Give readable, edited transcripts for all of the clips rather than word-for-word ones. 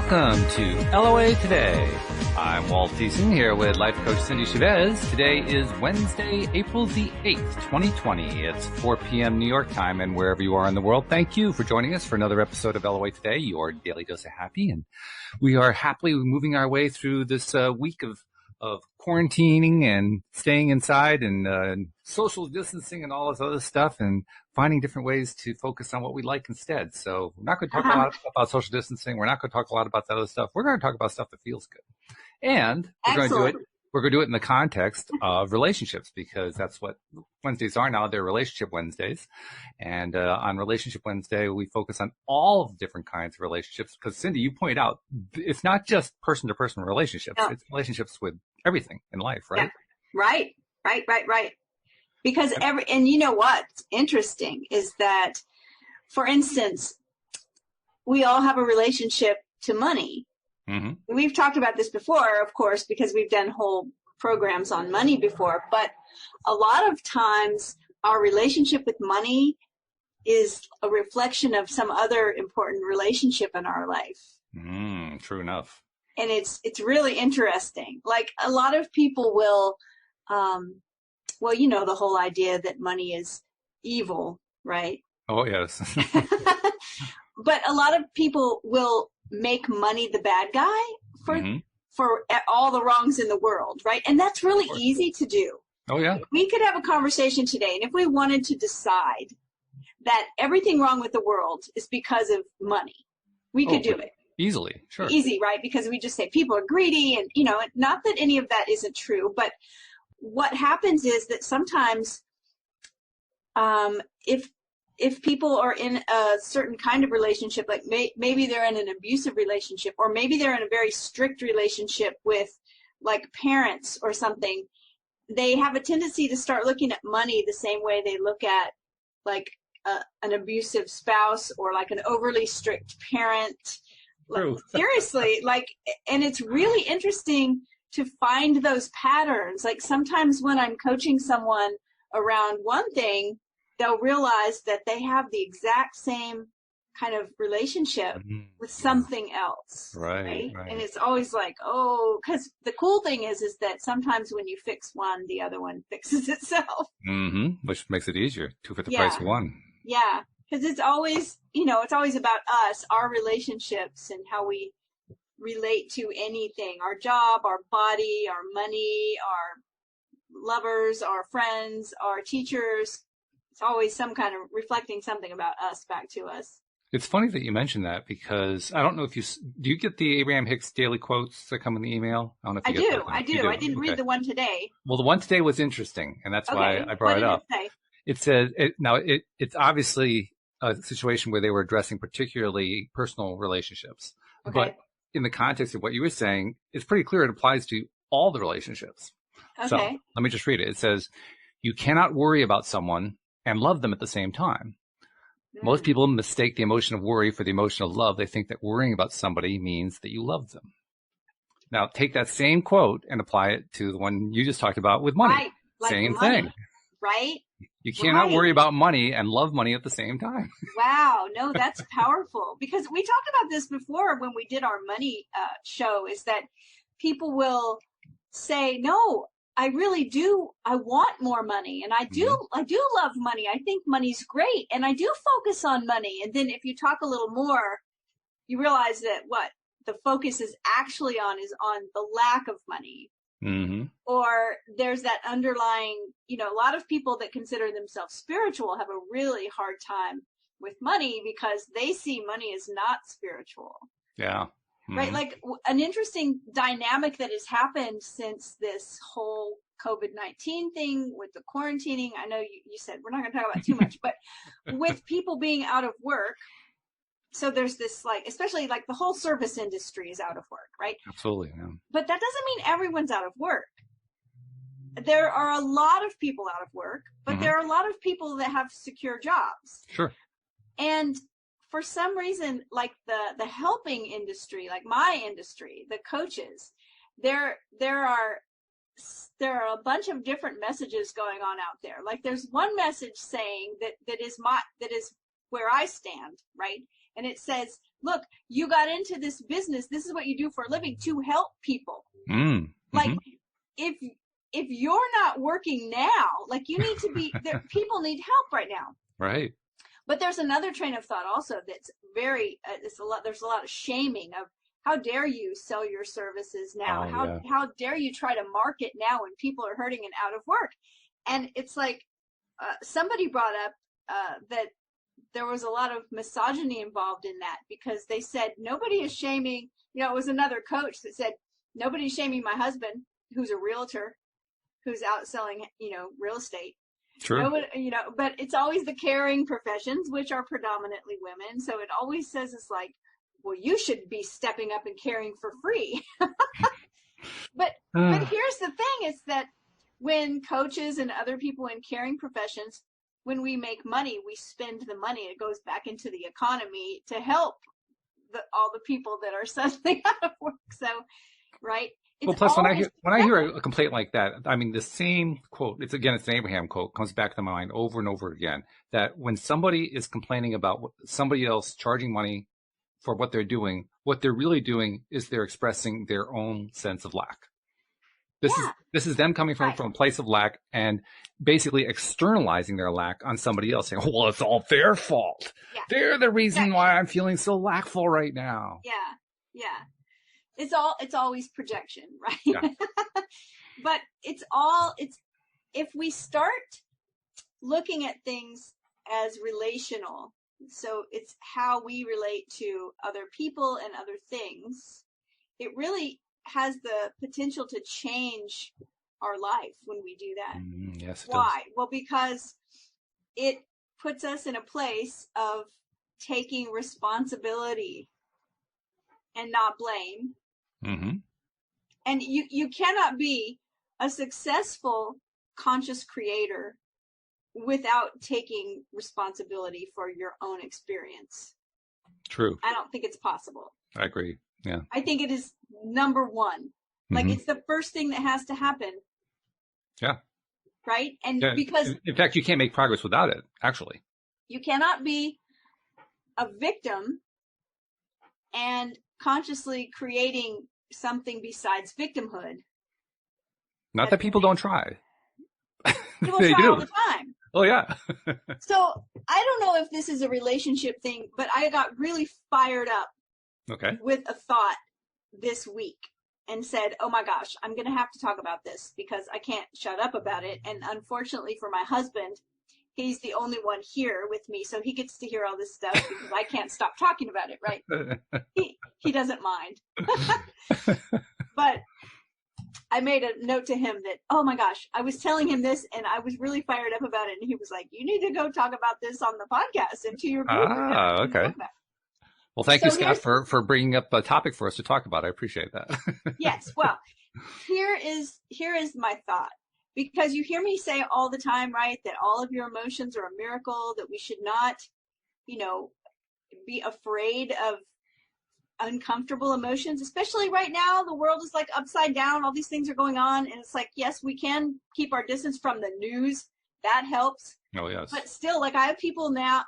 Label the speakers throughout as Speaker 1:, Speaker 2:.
Speaker 1: Welcome to LOA Today. I'm Walt Thiessen here with life coach Cindy Chavez. Today is Wednesday, April the 8th, 2020. It's 4 p.m. New York time, and wherever you are in the world, thank you for joining us for another episode of LOA Today, your daily dose of happy. And we are happily moving our way through this week of quarantining and staying inside and social distancing and all this other stuff, and finding different ways to focus on what we like instead. So we're not going to talk a lot about social distancing. We're not going to talk a lot about that other stuff. We're going to talk about stuff that feels good. And we're going to do it in the context of relationships, because that's what Wednesdays are now. They're relationship Wednesdays. And on Relationship Wednesday, we focus on all of the different kinds of relationships. Because Cindy, you point out, it's not just person-to-person relationships. No. It's relationships with everything in life, right?
Speaker 2: Yeah. Right. Because and you know what's interesting is that, for instance, we all have a relationship to money. Mm-hmm. We've talked about this before, of course, because we've done whole programs on money before. But a lot of times our relationship with money is a reflection of some other important relationship in our life.
Speaker 1: True enough.
Speaker 2: And it's really interesting. Like, a lot of people will, well, you know, the whole idea that money is evil, right?
Speaker 1: Oh, yes.
Speaker 2: But a lot of people will make money the bad guy for all the wrongs in the world, right? And that's really easy to do.
Speaker 1: Oh, yeah.
Speaker 2: We could have a conversation today, and if we wanted to decide that everything wrong with the world is because of money, we could do it.
Speaker 1: Easily, sure.
Speaker 2: Easy, right? Because we just say people are greedy, and, you know, not that any of that isn't true, but what happens is that sometimes if people are in a certain kind of relationship, like maybe they're in an abusive relationship, or maybe they're in a very strict relationship with, like, parents or something, they have a tendency to start looking at money the same way they look at, like, an abusive spouse or like an overly strict parent. Like, seriously, like, and it's really interesting to find those patterns. Like, sometimes when I'm coaching someone around one thing, they'll realize that they have the exact same kind of relationship with something else.
Speaker 1: Right.
Speaker 2: And it's always like, oh, because the cool thing is that sometimes when you fix one, the other one fixes itself.
Speaker 1: Which makes it easier. Two for the price of one.
Speaker 2: Yeah. Because it's always, you know, it's always about us, our relationships, and how we relate to anything, our job, our body, our money, our lovers, our friends, our teachers. It's always some kind of reflecting something about us back to us.
Speaker 1: It's funny that you mentioned that, because I don't know if do you get the Abraham Hicks daily quotes that come in the email? I don't know if you get that.
Speaker 2: I do. I didn't read the one today.
Speaker 1: Well, the one today was interesting, and that's why I brought it up. It says, it's obviously a situation where they were addressing particularly personal relationships. Okay. But in the context of what you were saying, it's pretty clear it applies to all the relationships. Okay. So let me just read it. It says, you cannot worry about someone and love them at the same time. Most people mistake the emotion of worry for the emotion of love. They think that worrying about somebody means that you love them. Now, take that same quote and apply it to the one you just talked about with money.
Speaker 2: Right. Like
Speaker 1: same
Speaker 2: money.
Speaker 1: Thing.
Speaker 2: Right?
Speaker 1: You cannot worry about money and love money at the same time.
Speaker 2: Wow. No, that's powerful. Because we talked about this before when we did our money show, is that people will say, no, I really do. I want more money, and I do love money. I think money's great, and I do focus on money. And then if you talk a little more, you realize that what the focus is actually on is on the lack of money. Or there's that underlying, you know, a lot of people that consider themselves spiritual have a really hard time with money because they see money as not spiritual.
Speaker 1: Yeah.
Speaker 2: Right. Like, an interesting dynamic that has happened since this whole COVID-19 thing with the quarantining. I know you said we're not going to talk about too much, but with people being out of work. So there's this, like, especially like the whole service industry is out of work, right?
Speaker 1: Absolutely. Yeah.
Speaker 2: But that doesn't mean everyone's out of work. There are a lot of people out of work, but there are a lot of people that have secure jobs.
Speaker 1: Sure.
Speaker 2: And for some reason, like the helping industry, like my industry, the coaches, there are a bunch of different messages going on out there. Like, there's one message saying that is where I stand, right? And it says, look, you got into this business. This is what you do for a living, to help people.
Speaker 1: Mm-hmm.
Speaker 2: Like, if you're not working now, like, you need to be there. People need help right now.
Speaker 1: Right.
Speaker 2: But there's another train of thought also that's very, there's a lot of shaming of, how dare you sell your services now? How dare you try to market now when people are hurting and out of work? And it's like, somebody brought up that there was a lot of misogyny involved in that, because they said nobody is shaming, it was another coach that said, nobody's shaming my husband, who's a realtor, who's out selling, real estate.
Speaker 1: True.
Speaker 2: Nobody, but it's always the caring professions, which are predominantly women. So it always says, it's like, well, you should be stepping up and caring for free. But here's the thing, is that when coaches and other people in caring professions, when we make money, we spend the money. It goes back into the economy to help all the people that are suddenly out of work. So, right?
Speaker 1: Well, plus when I hear a complaint like that, I mean, the same quote, it's an Abraham quote, comes back to my mind over and over again, that when somebody is complaining about somebody else charging money for what they're doing, what they're really doing is they're expressing their own sense of lack. This is them coming from a place of lack and basically externalizing their lack on somebody else, saying, well, it's all their fault. Yeah. They're the reason why I'm feeling so lackful right now.
Speaker 2: Yeah. It's always projection, right?
Speaker 1: Yeah.
Speaker 2: But it's if we start looking at things as relational, so it's how we relate to other people and other things, it really has the potential to change our life when we do that.
Speaker 1: Yes.
Speaker 2: Why? Well, because it puts us in a place of taking responsibility and not blame.
Speaker 1: Mm-hmm.
Speaker 2: And you cannot be a successful conscious creator without taking responsibility for your own experience.
Speaker 1: True.
Speaker 2: I don't think it's possible.
Speaker 1: I agree. Yeah.
Speaker 2: I think it is number one. Like, it's the first thing that has to happen.
Speaker 1: Yeah.
Speaker 2: Right? And because,
Speaker 1: in fact, you can't make progress without it, actually.
Speaker 2: You cannot be a victim and consciously creating something besides victimhood.
Speaker 1: Not that people don't try.
Speaker 2: People
Speaker 1: they
Speaker 2: try
Speaker 1: do
Speaker 2: all the time.
Speaker 1: Oh, yeah.
Speaker 2: So I don't know if this is a relationship thing, but I got really fired up with a thought this week and said, oh my gosh, I'm going to have to talk about this because I can't shut up about it. And unfortunately for my husband, he's the only one here with me, so he gets to hear all this stuff because I can't stop talking about it, right? He doesn't mind. But I made a note to him that, oh my gosh, I was telling him this and I was really fired up about it. And he was like, you need to go talk about this on the podcast and to your group.
Speaker 1: Okay. Well, thank you, Scott, for bringing up a topic for us to talk about. I appreciate that.
Speaker 2: Yes. Well, here is my thought. Because you hear me say all the time, right, that all of your emotions are a miracle, that we should not, be afraid of uncomfortable emotions, especially right now. The world is like upside down. All these things are going on. And it's like, yes, we can keep our distance from the news. That helps.
Speaker 1: Oh, yes.
Speaker 2: But still, like, I have people now,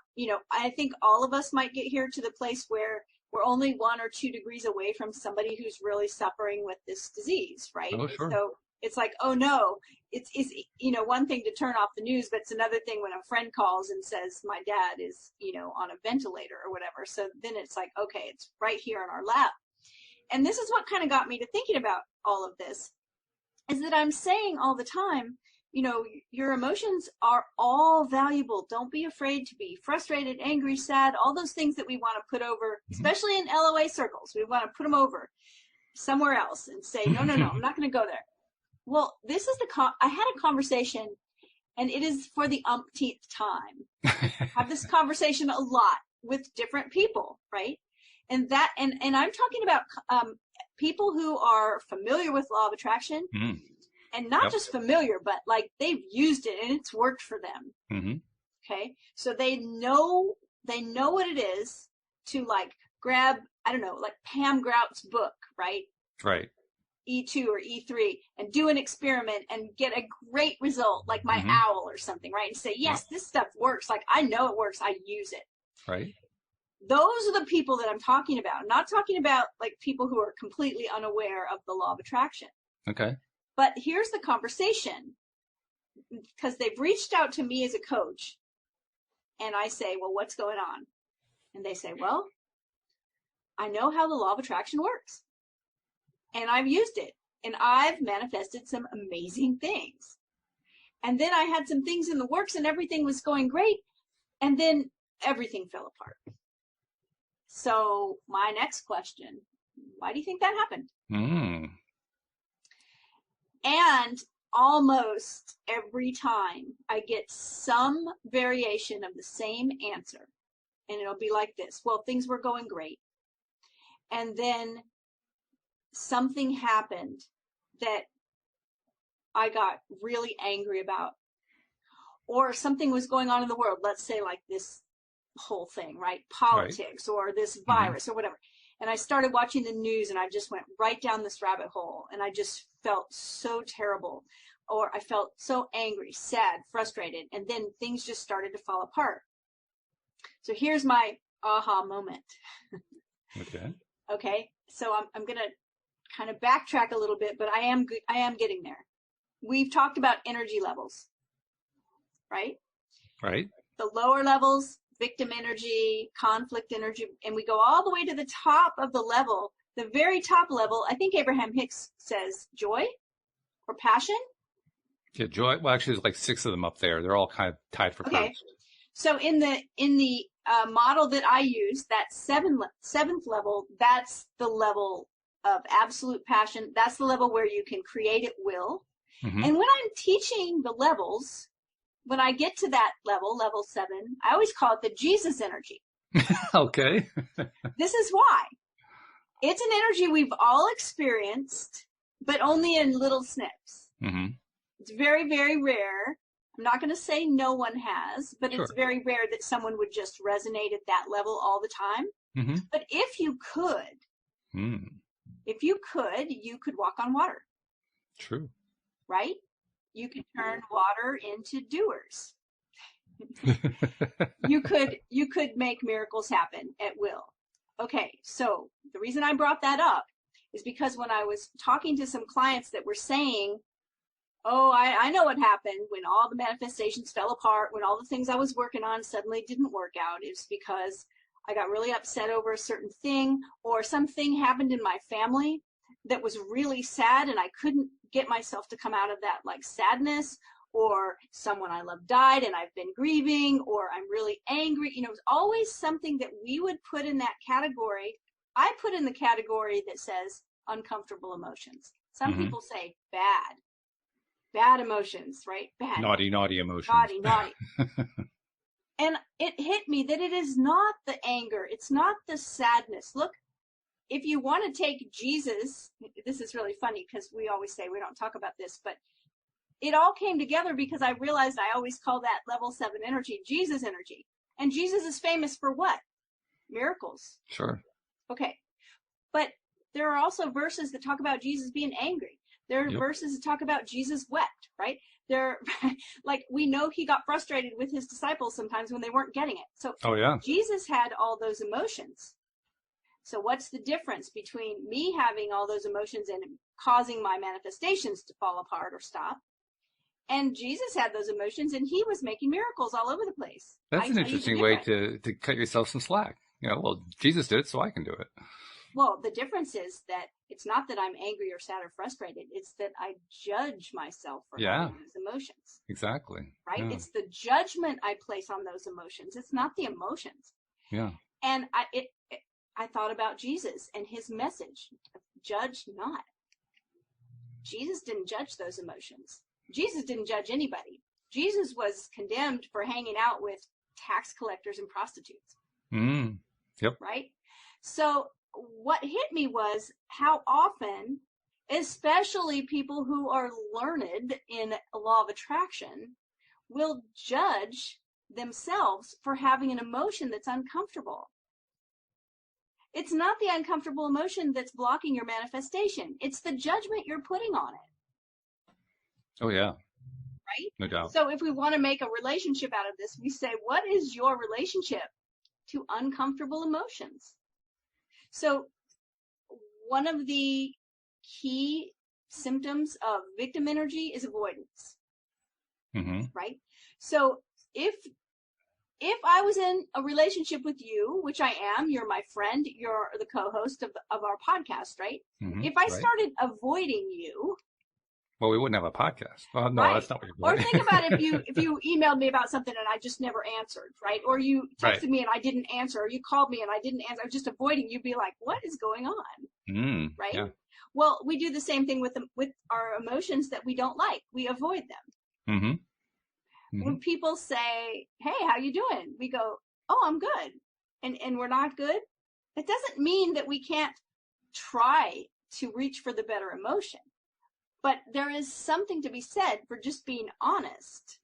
Speaker 2: I think all of us might get here to the place where we're only 1 or 2 degrees away from somebody who's really suffering with this disease, right?
Speaker 1: Oh, sure.
Speaker 2: So it's like, oh no, it's one thing to turn off the news, but it's another thing when a friend calls and says my dad is, on a ventilator or whatever. So then it's like, okay, it's right here in our lap. And this is what kind of got me to thinking about all of this, is that I'm saying all the time, your emotions are all valuable. Don't be afraid to be frustrated, angry, sad, all those things that we want to put over, especially in LOA circles. We want to put them over somewhere else and say, no, I'm not going to go there. Well, this is I had a conversation, and it is for the umpteenth time. I have this conversation a lot with different people, right? And I'm talking about people who are familiar with law of attraction, and not just familiar, but like they've used it and it's worked for them. Okay, so they know what it is to like grab, I don't know, like Pam Grout's book, right?
Speaker 1: Right.
Speaker 2: E2 or E3 and do an experiment and get a great result, like my owl or something, right? And say, yes, this stuff works. Like, I know it works. I use it.
Speaker 1: Right.
Speaker 2: Those are the people that I'm talking about. I'm not talking about like people who are completely unaware of the law of attraction.
Speaker 1: Okay.
Speaker 2: But here's the conversation, because they've reached out to me as a coach, and I say, well, what's going on? And they say, well, I know how the law of attraction works, and I've used it, and I've manifested some amazing things. And then I had some things in the works and everything was going great, and then everything fell apart. So my next question, why do you think that happened? And almost every time I get some variation of the same answer, and it'll be like this. Well, things were going great, and then something happened that I got really angry about, or something was going on in the world. Let's say like this whole thing, right? Politics, right, or this virus or whatever. And I started watching the news, and I just went right down this rabbit hole, and I just felt so terrible, or I felt so angry, sad, frustrated, and then things just started to fall apart. So here's my aha moment. Okay. So I'm going to kind of backtrack a little bit, but I am getting there. We've talked about energy levels, right?
Speaker 1: Right.
Speaker 2: The lower levels, victim energy, conflict energy, and we go all the way to the top of the level, the very top level. I think Abraham Hicks says joy or passion.
Speaker 1: Yeah, joy. Well, actually, there's like 6 of them up there. They're all kind of tied for first.
Speaker 2: So in the model that I use, that seventh level, that's the level of absolute passion. That's the level where you can create at will. And when I'm teaching the levels, when I get to that level, level 7, I always call it the Jesus energy.
Speaker 1: Okay.
Speaker 2: This is why. It's an energy we've all experienced, but only in little snips. It's very, very rare. I'm not going to say no one has, but It's very rare that someone would just resonate at that level all the time. But if you could, you could walk on water.
Speaker 1: True.
Speaker 2: Right? You could turn water into doers. You could make miracles happen at will. Okay, so the reason I brought that up is because when I was talking to some clients that were saying, oh, I know what happened when all the manifestations fell apart, when all the things I was working on suddenly didn't work out, it's because I got really upset over a certain thing, or something happened in my family that was really sad and I couldn't get myself to come out of that like sadness, or someone I love died and I've been grieving, or I'm really angry. You know, it's always something that we would put in that category. I put in the category that says uncomfortable emotions. Some people say bad emotions, right? Bad.
Speaker 1: Naughty emotions.
Speaker 2: Naughty. And it hit me that it is not the anger. It's not the sadness. Look, if you want to take Jesus, this is really funny because we always say we don't talk about this, but it all came together because I realized I always call that level 7 energy Jesus energy. And Jesus is famous for what? Miracles.
Speaker 1: Sure.
Speaker 2: Okay. But there are also verses that talk about Jesus being angry. There are verses that talk about Jesus wept, right? Like we know he got frustrated with his disciples sometimes when they weren't getting it. So Jesus had all those emotions. So what's the difference between me having all those emotions and causing my manifestations to fall apart or stop? And Jesus had those emotions and he was making miracles all over the place.
Speaker 1: That's an interesting way to cut yourself some slack. You know, well, Jesus did it, so I can do it.
Speaker 2: Well, the difference is that it's not that I'm angry or sad or frustrated. It's that I judge myself for having those emotions.
Speaker 1: Exactly.
Speaker 2: Right? Yeah. It's the judgment I place on those emotions. It's not the emotions.
Speaker 1: Yeah.
Speaker 2: And I thought about Jesus and his message, judge not. Jesus didn't judge those emotions. Jesus didn't judge anybody. Jesus was condemned for hanging out with tax collectors and prostitutes.
Speaker 1: Yep.
Speaker 2: Right? So what hit me was how often, especially people who are learned in law of attraction, will judge themselves for having an emotion that's uncomfortable. It's not the uncomfortable emotion that's blocking your manifestation. It's the judgment you're putting on it.
Speaker 1: Oh, yeah.
Speaker 2: Right?
Speaker 1: No doubt.
Speaker 2: So if we want to make a relationship out of this, we say, what is your relationship to uncomfortable emotions. So one of the key symptoms of victim energy is avoidance, right? So if I was in a relationship with you, which I am, you're my friend, you're the co-host of our podcast, right? If I started avoiding you,
Speaker 1: well, we wouldn't have a podcast. Well, no,
Speaker 2: right.
Speaker 1: That's not what you're
Speaker 2: doing.
Speaker 1: doing.
Speaker 2: Or think about if you emailed me about something and I just never answered, right? Or you texted me and I didn't answer, or you called me and I didn't answer. I was just avoiding. You'd be like, "What is going on?" Right? Yeah. Well, we do the same thing with our emotions that we don't like. We avoid them. When people say, "Hey, how you doing?" we go, "Oh, I'm good," and we're not good. It doesn't mean that we can't try to reach for the better emotion. But there is something to be said for just being honest.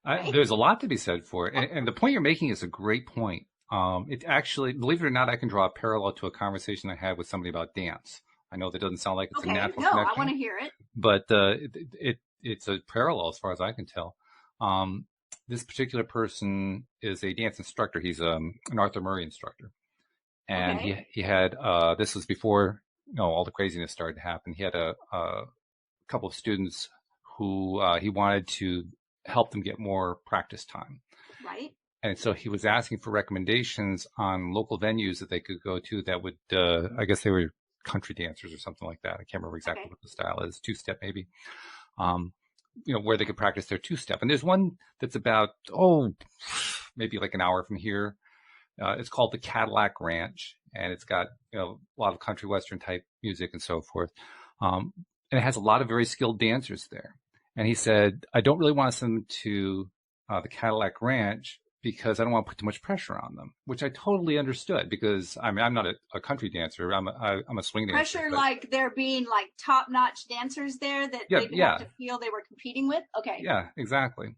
Speaker 1: Right? There's a lot to be said for it. And the point you're making is a great point. It actually, believe it or not, I can draw a parallel to a conversation I had with somebody about dance. I know that doesn't sound like it's a natural connection.
Speaker 2: I want to hear it.
Speaker 1: But it's a parallel as far as I can tell. This particular person is a dance instructor. He's an Arthur Murray instructor. And he had, this was before all the craziness started to happen. He had a couple of students who he wanted to help them get more practice time. Right. And so he was asking for recommendations on local venues that they could go to that would, I guess they were country dancers or something like that. I can't remember exactly what the style is, two-step maybe, where they could practice their two-step. And there's one that's about, maybe like an hour from here. It's called the Cadillac Ranch, and it's got a lot of country western type music and so forth. And it has a lot of very skilled dancers there. And he said, I don't really want to send them to the Cadillac Ranch because I don't want to put too much pressure on them, which I totally understood because I'm not a country dancer. I'm a swing dancer.
Speaker 2: Pressure like there being like top-notch dancers there that they didn't have to feel they were competing with? Okay.
Speaker 1: Yeah, exactly.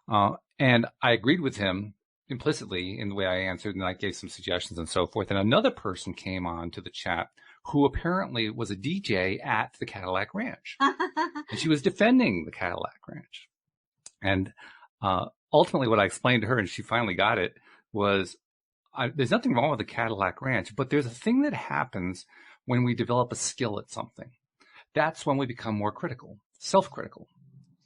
Speaker 1: And I agreed with him implicitly in the way I answered, and I gave some suggestions and so forth. And another person came on to the chat who apparently was a DJ at the Cadillac Ranch. And she was defending the Cadillac Ranch. And ultimately what I explained to her, and she finally got it, was there's nothing wrong with the Cadillac Ranch, but there's a thing that happens when we develop a skill at something. That's when we become more critical, self-critical,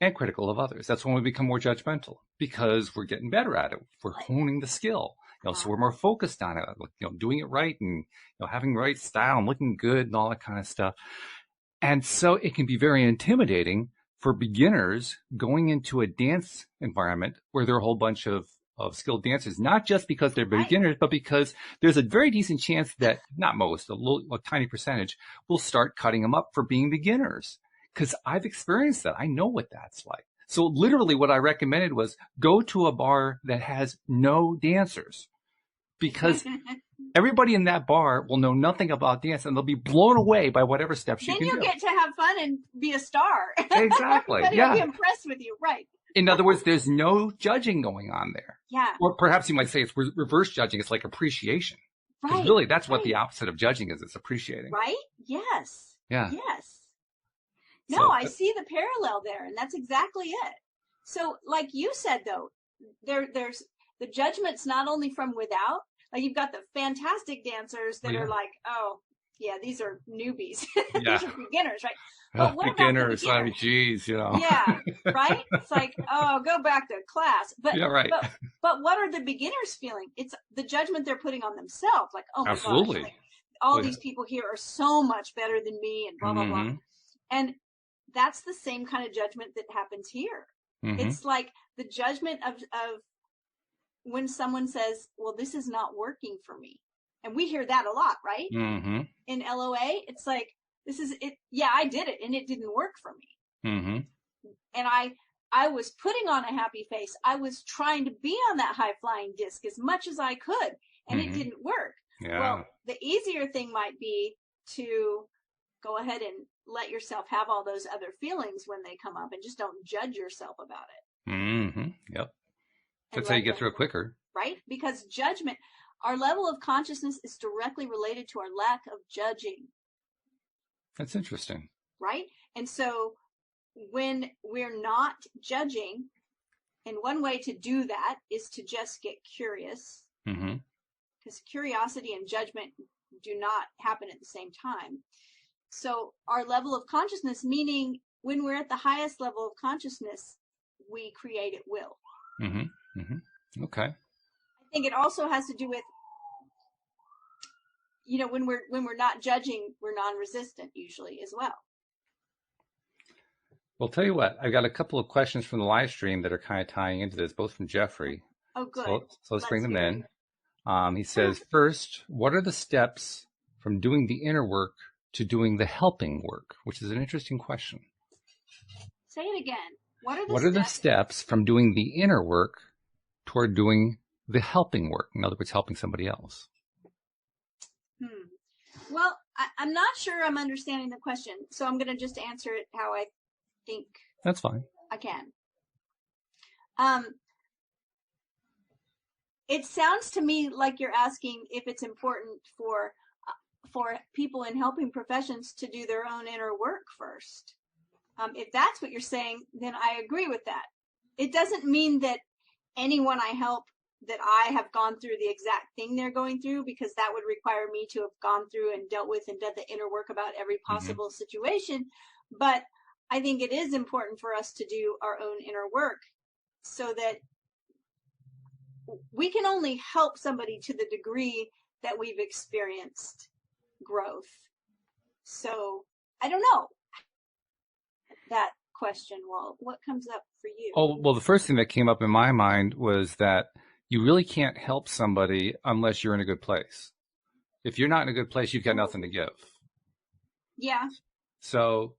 Speaker 1: and critical of others. That's when we become more judgmental because we're getting better at it. We're honing the skill. So we're more focused on it, doing it right and having the right style and looking good and all that kind of stuff. And so it can be very intimidating for beginners going into a dance environment where there are a whole bunch of skilled dancers, not just because they're beginners, but because there's a very decent chance that, not most, a tiny percentage, will start cutting them up for being beginners. Because I've experienced that. I know what that's like. So literally what I recommended was go to a bar that has no dancers, because everybody in that bar will know nothing about dance and they'll be blown away by whatever steps you can do.
Speaker 2: Then you get to have fun and be a star.
Speaker 1: Exactly.
Speaker 2: Everybody will be impressed with you. Right.
Speaker 1: In other words, there's no judging going on there.
Speaker 2: Yeah.
Speaker 1: Or perhaps you might say it's reverse judging. It's like appreciation. Right. Really, that's what the opposite of judging is. It's appreciating.
Speaker 2: Right? Yes.
Speaker 1: Yeah.
Speaker 2: Yes. No, I see the parallel there, and that's exactly it. So, like you said, though, there's the judgment's not only from without. Like you've got the fantastic dancers that are like, oh, yeah, these are newbies. These are beginners, right? But what
Speaker 1: beginners,
Speaker 2: about the beginners?
Speaker 1: Geez,
Speaker 2: Yeah, right? It's like, oh, go back to class. But,
Speaker 1: yeah, right.
Speaker 2: But what are the beginners feeling? It's the judgment they're putting on themselves. Like, oh, my
Speaker 1: Absolutely.
Speaker 2: gosh, like, all these people here are so much better than me and blah, blah, blah. And that's the same kind of judgment that happens here. It's like the judgment of when someone says, well, this is not working for me. And we hear that a lot, right? In LOA, it's like, this is it. Yeah, I did it and it didn't work for me. And I was putting on a happy face. I was trying to be on that high flying disc as much as I could, and it didn't work.
Speaker 1: Yeah.
Speaker 2: Well, the easier thing might be to go ahead and let yourself have all those other feelings when they come up and just don't judge yourself about it.
Speaker 1: Yep. That's how you get through it quicker.
Speaker 2: Right? Because judgment, our level of consciousness is directly related to our lack of judging.
Speaker 1: That's interesting.
Speaker 2: Right? And so when we're not judging, and one way to do that is to just get curious
Speaker 1: Mm-hmm.
Speaker 2: because curiosity and judgment do not happen at the same time. So our level of consciousness, meaning when we're at the highest level of consciousness, we create at will.
Speaker 1: Mm-hmm. Mm-hmm. Okay.
Speaker 2: I think it also has to do with, when we're not judging, we're non-resistant usually as well.
Speaker 1: Well, tell you what, I've got a couple of questions from the live stream that are kind of tying into this, both from Jeffrey.
Speaker 2: Oh, good.
Speaker 1: So let's bring them
Speaker 2: hear
Speaker 1: in.
Speaker 2: it.
Speaker 1: He says, first, what are the steps from doing the inner work to doing the helping work? Which is an interesting question.
Speaker 2: Say it again. What are
Speaker 1: the steps from doing the inner work toward doing the helping work? In other words, helping somebody else.
Speaker 2: Well, I'm not sure I'm understanding the question, so I'm going to just answer it how I think.
Speaker 1: That's fine.
Speaker 2: I can. It sounds to me like you're asking if it's important for people in helping professions to do their own inner work first. If that's what you're saying, then I agree with that. It doesn't mean that anyone I help, that I have gone through the exact thing they're going through, because that would require me to have gone through and dealt with and done the inner work about every possible situation. But I think it is important for us to do our own inner work, so that we can only help somebody to the degree that we've experienced growth. So I don't know that question, Walt. What comes up for you?
Speaker 1: Oh, well, the first thing that came up in my mind was that you really can't help somebody unless you're in a good place. If you're not in a good place, you've got nothing to give.
Speaker 2: Yeah.
Speaker 1: So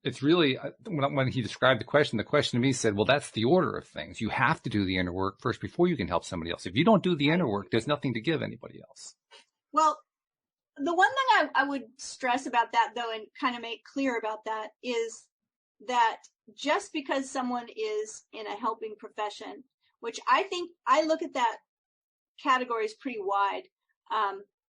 Speaker 1: it's really, when he described the question to me said, well, that's the order of things. You have to do the inner work first before you can help somebody else. If you don't do the inner work, there's nothing to give anybody else.
Speaker 2: Well, the one thing I would stress about that, though, and kind of make clear about that, is that just because someone is in a helping profession, which I think I look at that category is pretty wide.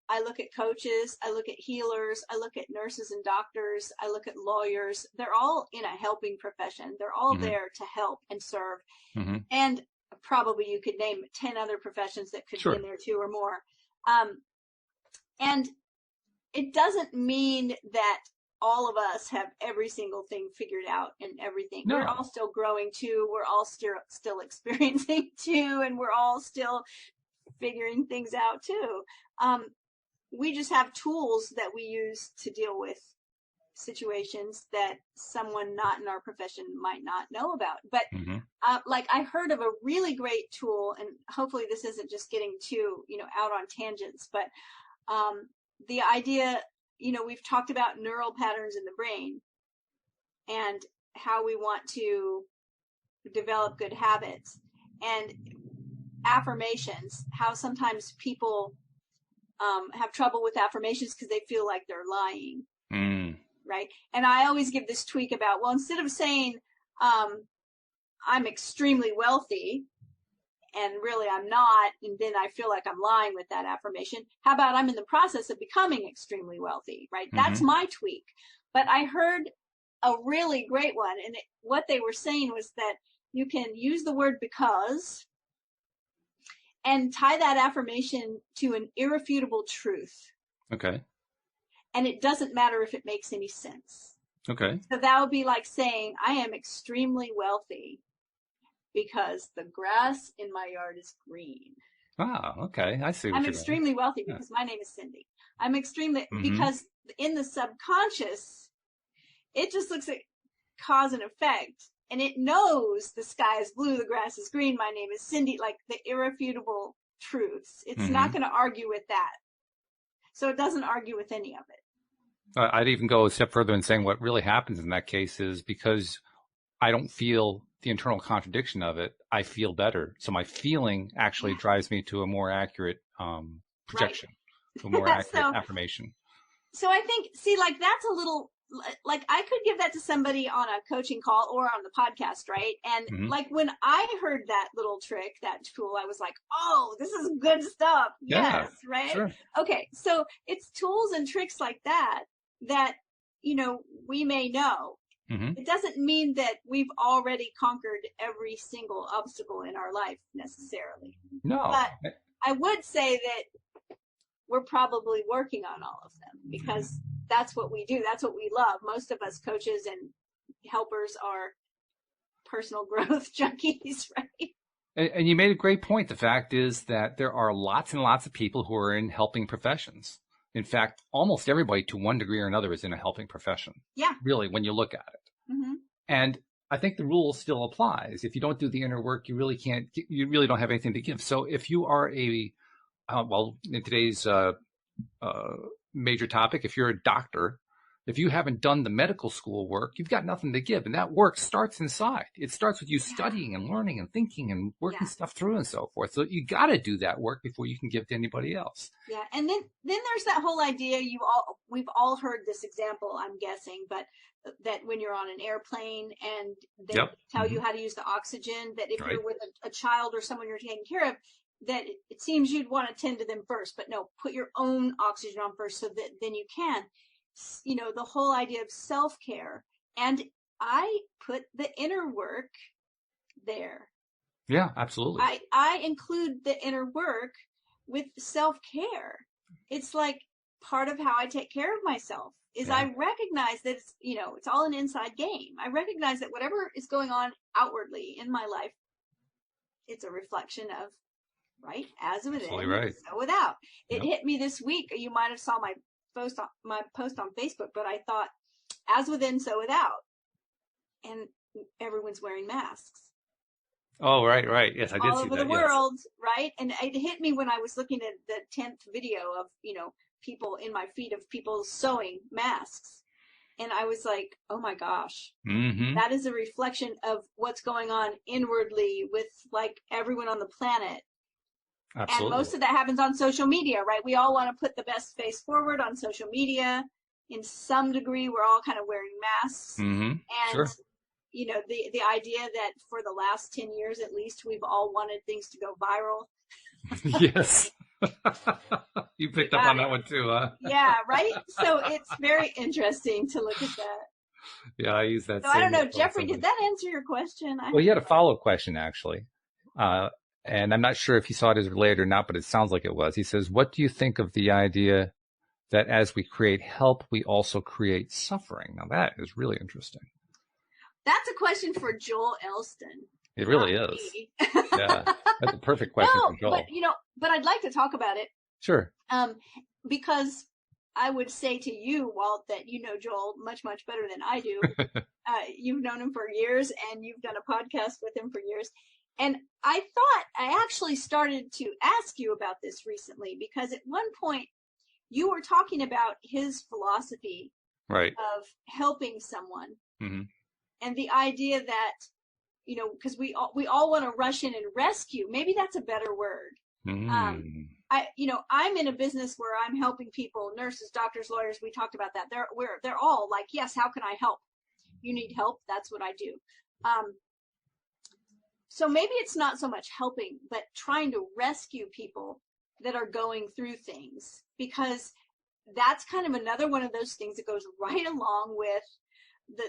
Speaker 2: I look at coaches, I look at healers, I look at nurses and doctors, I look at lawyers. They're all in a helping profession. They're all there to help and serve. And probably you could name 10 other professions that could be in there too, or more. And it doesn't mean that all of us have every single thing figured out and everything. No. We're all still growing too. We're all still experiencing too. And we're all still figuring things out too. We just have tools that we use to deal with situations that someone not in our profession might not know about. But like I heard of a really great tool, and hopefully this isn't just getting too, out on tangents, but the idea, we've talked about neural patterns in the brain and how we want to develop good habits, and affirmations, how sometimes people have trouble with affirmations because they feel like they're lying. Right? And I always give this tweak about, well, instead of saying I'm extremely wealthy and really I'm not, and then I feel like I'm lying with that affirmation, how about I'm in the process of becoming extremely wealthy, right? That's my tweak. But I heard a really great one, and what they were saying was that you can use the word because and tie that affirmation to an irrefutable truth.
Speaker 1: Okay.
Speaker 2: And it doesn't matter if it makes any sense.
Speaker 1: Okay.
Speaker 2: So that would be like saying, I am extremely wealthy because the grass in my yard is green.
Speaker 1: Ah, okay. I see.
Speaker 2: I'm extremely wealthy because my name is Cindy. I'm extremely, because in the subconscious, it just looks at cause and effect. And it knows the sky is blue, the grass is green, my name is Cindy, like the irrefutable truths. It's not going to argue with that. So it doesn't argue with any of it.
Speaker 1: I'd even go a step further in saying what really happens in that case is, because I don't feel the internal contradiction of it, I feel better. So my feeling actually drives me to a more accurate projection, to a more accurate affirmation.
Speaker 2: So I think, like that's a little, like I could give that to somebody on a coaching call or on the podcast, right? And like when I heard that little trick, that tool, I was like, oh, this is good stuff.
Speaker 1: Yeah,
Speaker 2: yes, right?
Speaker 1: Sure.
Speaker 2: Okay, so it's tools and tricks like that we may know. It doesn't mean that we've already conquered every single obstacle in our life necessarily.
Speaker 1: No.
Speaker 2: But I would say that we're probably working on all of them because that's what we do. That's what we love. Most of us coaches and helpers are personal growth junkies, right?
Speaker 1: And you made a great point. The fact is that there are lots and lots of people who are in helping professions. In fact, almost everybody to one degree or another is in a helping profession.
Speaker 2: Yeah.
Speaker 1: Really, when you look at it.
Speaker 2: Mm-hmm.
Speaker 1: And I think the rule still applies. If you don't do the inner work, you really don't have anything to give. So if you are well, in today's major topic, if you're a doctor, if you haven't done the medical school work, you've got nothing to give. And that work starts inside. It starts with you studying and learning and thinking and working stuff through and so forth. So you got to do that work before you can give to anybody else.
Speaker 2: Yeah. And then there's that whole idea we've all heard this example, I'm guessing, but that when you're on an airplane and they tell you how to use the oxygen, that if you're with a child or someone you're taking care of, that it seems you'd want to tend to them first, but no, put your own oxygen on first so that then you can. The whole idea of self-care. And I put the inner work there.
Speaker 1: Yeah, absolutely.
Speaker 2: I include the inner work with self-care. It's like part of how I take care of myself is I recognize that it's all an inside game. I recognize that whatever is going on outwardly in my life, it's a reflection of, as within, so without. It hit me this week. You might have saw my post on Facebook, but I thought, as within, so without. And everyone's wearing masks.
Speaker 1: Oh, right. Yes, I did see that.
Speaker 2: All over the world, right? And it hit me when I was looking at the 10th video of, people in my feed of people sewing masks. And I was like, oh my gosh, that is a reflection of what's going on inwardly with everyone on the planet.
Speaker 1: Absolutely.
Speaker 2: And most of that happens on social media, right? We all want to put the best face forward on social media. In some degree, we're all kind of wearing masks.
Speaker 1: And,
Speaker 2: the idea that for the last 10 years, at least, we've all wanted things to go viral.
Speaker 1: Yes. You picked up on that one too, huh?
Speaker 2: Yeah, right? So it's very interesting to look at that.
Speaker 1: Yeah, I use that.
Speaker 2: So I don't know, Jeffrey, did that answer your question?
Speaker 1: Well, you had a follow-up question, actually. And I'm not sure if he saw it as related or not, but it sounds like it was. He says, what do you think of the idea that as we create help, we also create suffering? Now, that is really interesting.
Speaker 2: That's a question for Joel Elston.
Speaker 1: It really is. Yeah, that's a perfect question for Joel.
Speaker 2: But I'd like to talk about it.
Speaker 1: Sure.
Speaker 2: Because I would say to you, Walt, that you know Joel much, much better than I do. You've known him for years, and you've done a podcast with him for years. And I thought I actually started to ask you about this recently because at one point you were talking about his philosophy of helping someone and the idea that, because we all want to rush in and rescue. Maybe that's a better word. I'm in a business where I'm helping people, nurses, doctors, lawyers. We talked about that. They're all like, yes, how can I help? You need help. That's what I do. So maybe it's not so much helping, but trying to rescue people that are going through things, because that's kind of another one of those things that goes right along with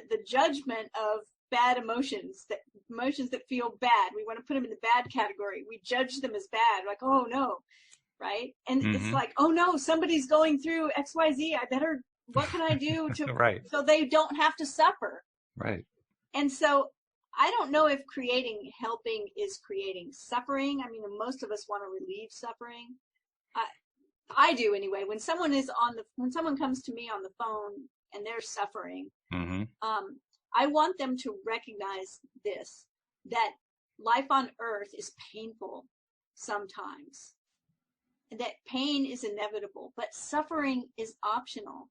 Speaker 2: the judgment of bad emotions that feel bad. We want to put them in the bad category. We judge them as bad, like, oh no, right? And it's like, oh no, somebody's going through XYZ. What can I do to so they don't have to suffer? Right. And so I don't know if helping is creating suffering. I mean, most of us want to relieve suffering. I do anyway. When someone comes to me on the phone and they're suffering, I want them to recognize that life on earth is painful sometimes. That pain is inevitable, but suffering is optional.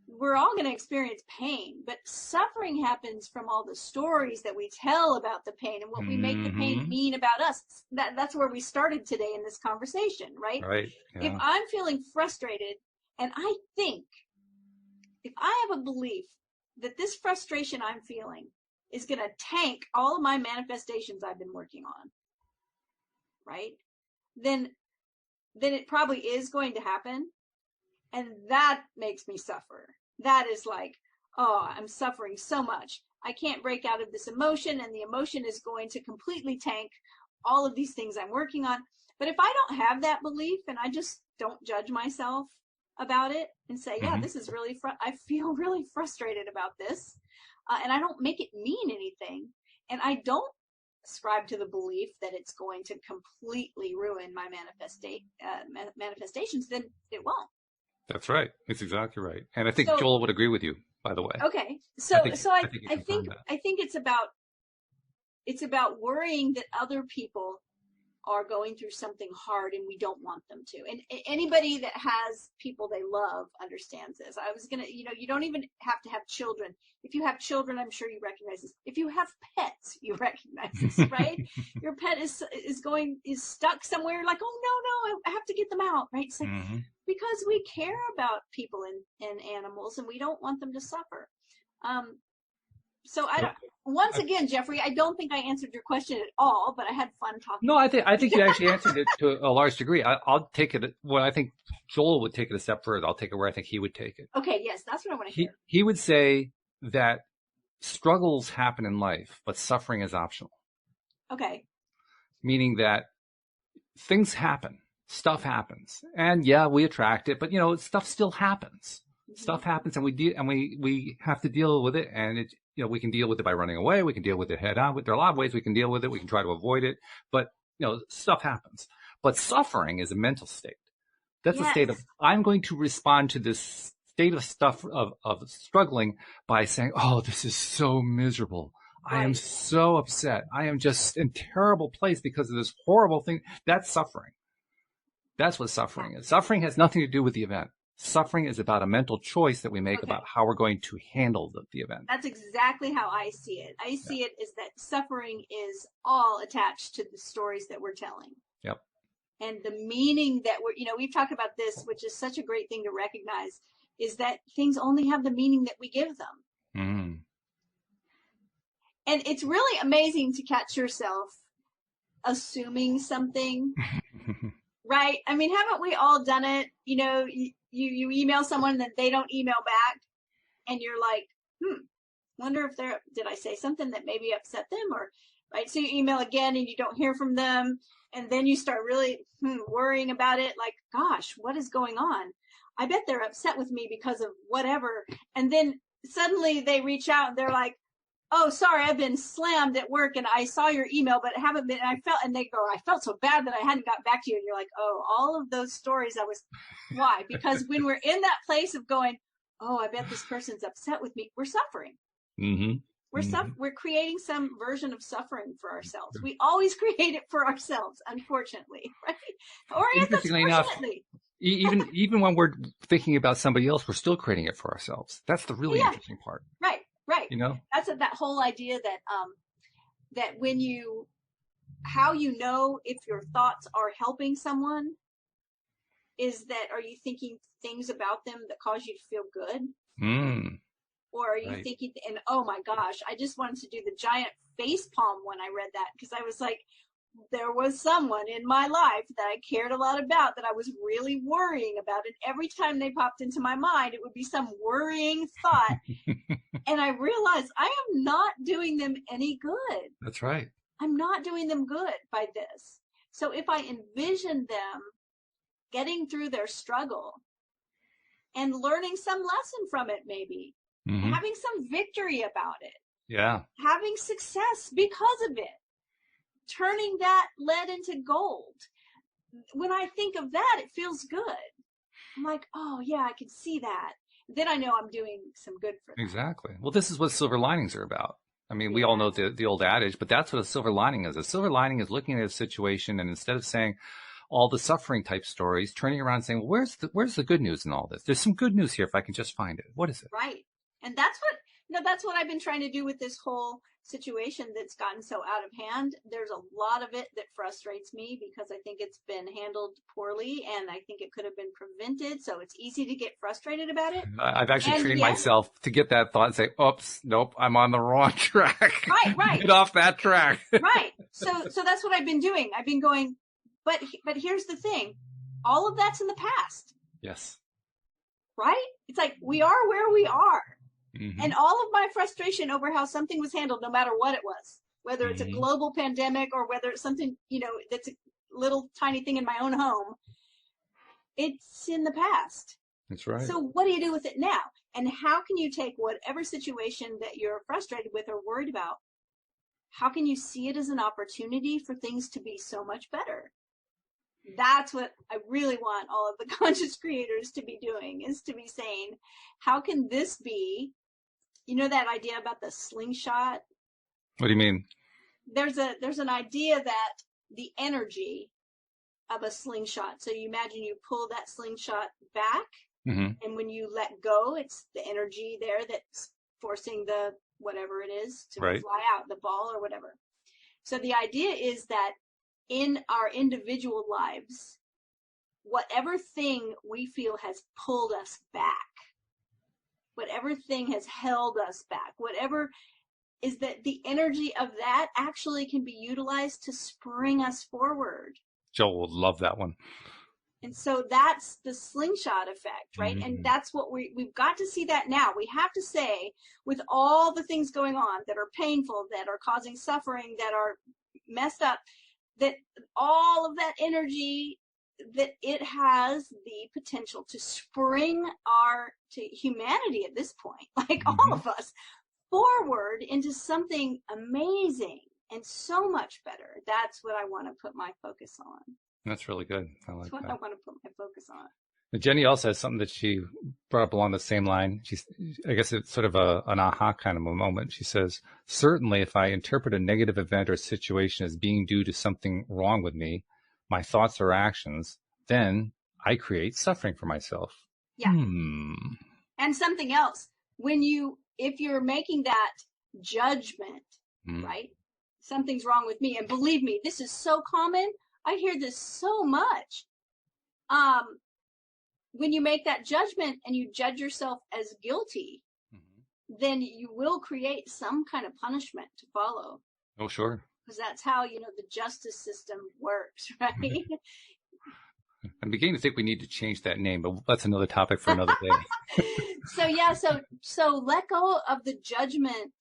Speaker 2: We're all going to experience pain, but suffering happens from all the stories that we tell about the pain and what we make the pain mean about us. That's where we started today in this conversation, right? Right. Yeah. If I'm feeling frustrated, and I think if I have a belief that this frustration I'm feeling is going to tank all of my manifestations I've been working on, right? Then it probably is going to happen. And that makes me suffer. That is like, oh, I'm suffering so much. I can't break out of this emotion, and the emotion is going to completely tank all of these things I'm working on. But if I don't have that belief and I just don't judge myself about it and say, yeah, this is really, I feel really frustrated about this. And I don't make it mean anything. And I don't ascribe to the belief that it's going to completely ruin my manifestations, then it won't.
Speaker 1: That's right. It's exactly right. And I think Joel would agree with you, by the way.
Speaker 2: Okay. So I think it's about worrying that other people are going through something hard and we don't want them to. And anybody that has people they love understands this. I was going to, you don't even have to have children. If you have children, I'm sure you recognize this. If you have pets, you recognize this, right? Your pet is stuck somewhere like, oh, no, I have to get them out, right? It's like, because we care about people and animals and we don't want them to suffer. So once again, Jeffrey, I don't think I answered your question at all, but I had fun talking.
Speaker 1: No, I think you actually answered it to a large degree. I'll take it. Well, I think Joel would take it a step further. I'll take it where I think he would take it.
Speaker 2: Okay. Yes. That's what I want to hear.
Speaker 1: He would say that struggles happen in life, but suffering is optional.
Speaker 2: Okay.
Speaker 1: Meaning that things happen, stuff happens, and yeah, we attract it, but stuff still happens. Stuff happens, and we have to deal with it, and it. We can deal with it by running away. We can deal with it head on. There are a lot of ways we can deal with it. We can try to avoid it, but stuff happens. But suffering is a mental state. That's a state of, I'm going to respond to this state of stuff of struggling by saying, oh, this is so miserable. I am so upset. I am just in a terrible place because of this horrible thing. That's suffering. That's what suffering is. Suffering has nothing to do with the event. Suffering is about a mental choice that we make about how we're going to handle the event.
Speaker 2: That's exactly how I see it. I see it as that suffering is all attached to the stories that we're telling.
Speaker 1: Yep.
Speaker 2: And the meaning that we've talked about this, which is such a great thing to recognize, is that things only have the meaning that we give them.
Speaker 1: Mm.
Speaker 2: And it's really amazing to catch yourself assuming something. Right? I mean, haven't we all done it? You email someone that they don't email back, and you're like, wonder if did I say something that maybe upset them, or right? So you email again and you don't hear from them, and then you start really worrying about it. Like, gosh, what is going on? I bet they're upset with me because of whatever. And then suddenly they reach out and they're like, oh, sorry, I've been slammed at work and I saw your email, but I haven't been, and they go, I felt so bad that I hadn't got back to you. And you're like, oh, all of those stories why? Because when we're in that place of going, oh, I bet this person's upset with me, we're suffering.
Speaker 1: Mm-hmm.
Speaker 2: We're creating some version of suffering for ourselves. We always create it for ourselves, unfortunately, right? Or
Speaker 1: interestingly enough, even when we're thinking about somebody else, we're still creating it for ourselves. That's the really interesting part.
Speaker 2: Right. That's that whole idea that when how you know if your thoughts are helping someone is that, are you thinking things about them that cause you to feel good? Or are you thinking, and oh my gosh, I just wanted to do the giant face palm when I read that, because I was like, there was someone in my life that I cared a lot about that I was really worrying about. And every time they popped into my mind, it would be some worrying thought. And I realized I am not doing them any good.
Speaker 1: That's right.
Speaker 2: I'm not doing them good by this. So if I envision them getting through their struggle and learning some lesson from it, maybe having some victory about it, having success because of it, turning that lead into gold. When I think of that, it feels good. I'm like, oh yeah, I can see that. Then I know I'm doing some good for them.
Speaker 1: Exactly. Well, this is what silver linings are about. I mean, we all know the old adage, but that's what a silver lining is. A silver lining is looking at a situation, and instead of saying all the suffering type stories, turning around and saying, well, where's the good news in all this? There's some good news here if I can just find it. What is it?
Speaker 2: Right. And that's what I've been trying to do with this whole situation that's gotten so out of hand. There's a lot of it that frustrates me because I think it's been handled poorly and I think it could have been prevented. So it's easy to get frustrated about it.
Speaker 1: I've actually trained myself to get that thought and say, oops, nope, I'm on the wrong track.
Speaker 2: Right.
Speaker 1: Get off that track.
Speaker 2: Right. So that's what I've been doing. I've been going, but here's the thing. All of that's in the past.
Speaker 1: Yes.
Speaker 2: Right? It's like we are where we are.
Speaker 1: Mm-hmm.
Speaker 2: And all of my frustration over how something was handled, no matter what it was, whether it's a global pandemic or whether it's something, that's little tiny thing in my own home, it's in the past.
Speaker 1: That's right.
Speaker 2: So what do you do with it now? And how can you take whatever situation that you're frustrated with or worried about? How can you see it as an opportunity for things to be so much better? That's what I really want all of the conscious creators to be doing, is to be saying, how can this be, that idea about the slingshot?
Speaker 1: What do you mean?
Speaker 2: There's an idea that the energy of a slingshot. So you imagine you pull that slingshot back, and when you let go, it's the energy there that's forcing the whatever it is to fly out, the ball or whatever. So the idea is that in our individual lives, whatever thing we feel has pulled us back, whatever thing has held us back, whatever is that the energy of that actually can be utilized to spring us forward.
Speaker 1: Joel will love that one.
Speaker 2: And so that's the slingshot effect, right? And that's what we've got to see that now. We have to say, with all the things going on that are painful, that are causing suffering, that are messed up, that all of that energy, that it has the potential to spring to humanity at this point, like all of us, forward into something amazing and so much better. That's what I want to put my focus on.
Speaker 1: That's really good. I like that.
Speaker 2: That's what I want to put my focus on.
Speaker 1: Jenny also has something that she brought up along the same line. I guess it's sort of an aha kind of a moment. She says, certainly if I interpret a negative event or situation as being due to something wrong with me, my thoughts or actions, then I create suffering for myself.
Speaker 2: Yeah. And something else, if you're making that judgment, right? Something's wrong with me. And believe me, this is so common. I hear this so much. When you make that judgment and you judge yourself as guilty, then you will create some kind of punishment to follow.
Speaker 1: Oh, sure.
Speaker 2: Because that's how, the justice system works, right?
Speaker 1: I'm beginning to think we need to change that name, but that's another topic for another day.
Speaker 2: So let go of the judgment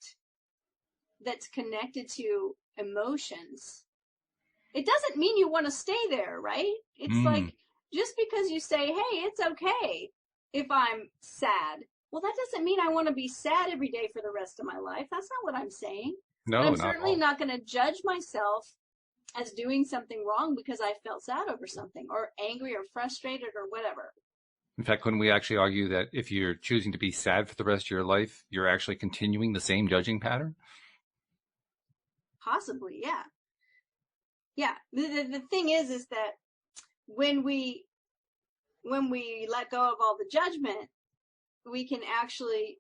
Speaker 2: that's connected to emotions. It doesn't mean you want to stay there, right? It's like, just because you say, hey, it's okay if I'm sad. Well, that doesn't mean I want to be sad every day for the rest of my life. That's not what I'm saying.
Speaker 1: No,
Speaker 2: I'm certainly not going to judge myself as doing something wrong because I felt sad over something, or angry or frustrated or whatever.
Speaker 1: In fact, couldn't we actually argue that if you're choosing to be sad for the rest of your life, you're actually continuing the same judging pattern?
Speaker 2: Possibly, yeah. Yeah. The thing is that when we let go of all the judgment, we can actually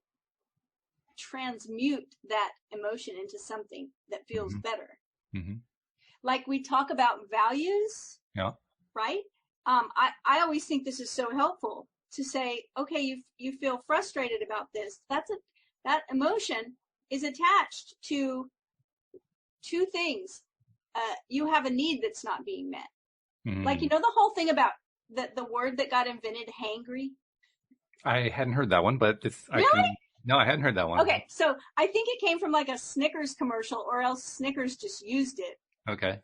Speaker 2: transmute that emotion into something that feels better. Like we talk about values, right? I always think this is so helpful to say, okay, you feel frustrated about this. That emotion is attached to two things. You have a need that's not being met. Like, the whole thing about the word that got invented, hangry.
Speaker 1: I hadn't heard that one, but
Speaker 2: Really?
Speaker 1: No, I hadn't heard that one.
Speaker 2: Okay, so I think it came from like a Snickers commercial, or else Snickers just used it.
Speaker 1: Okay.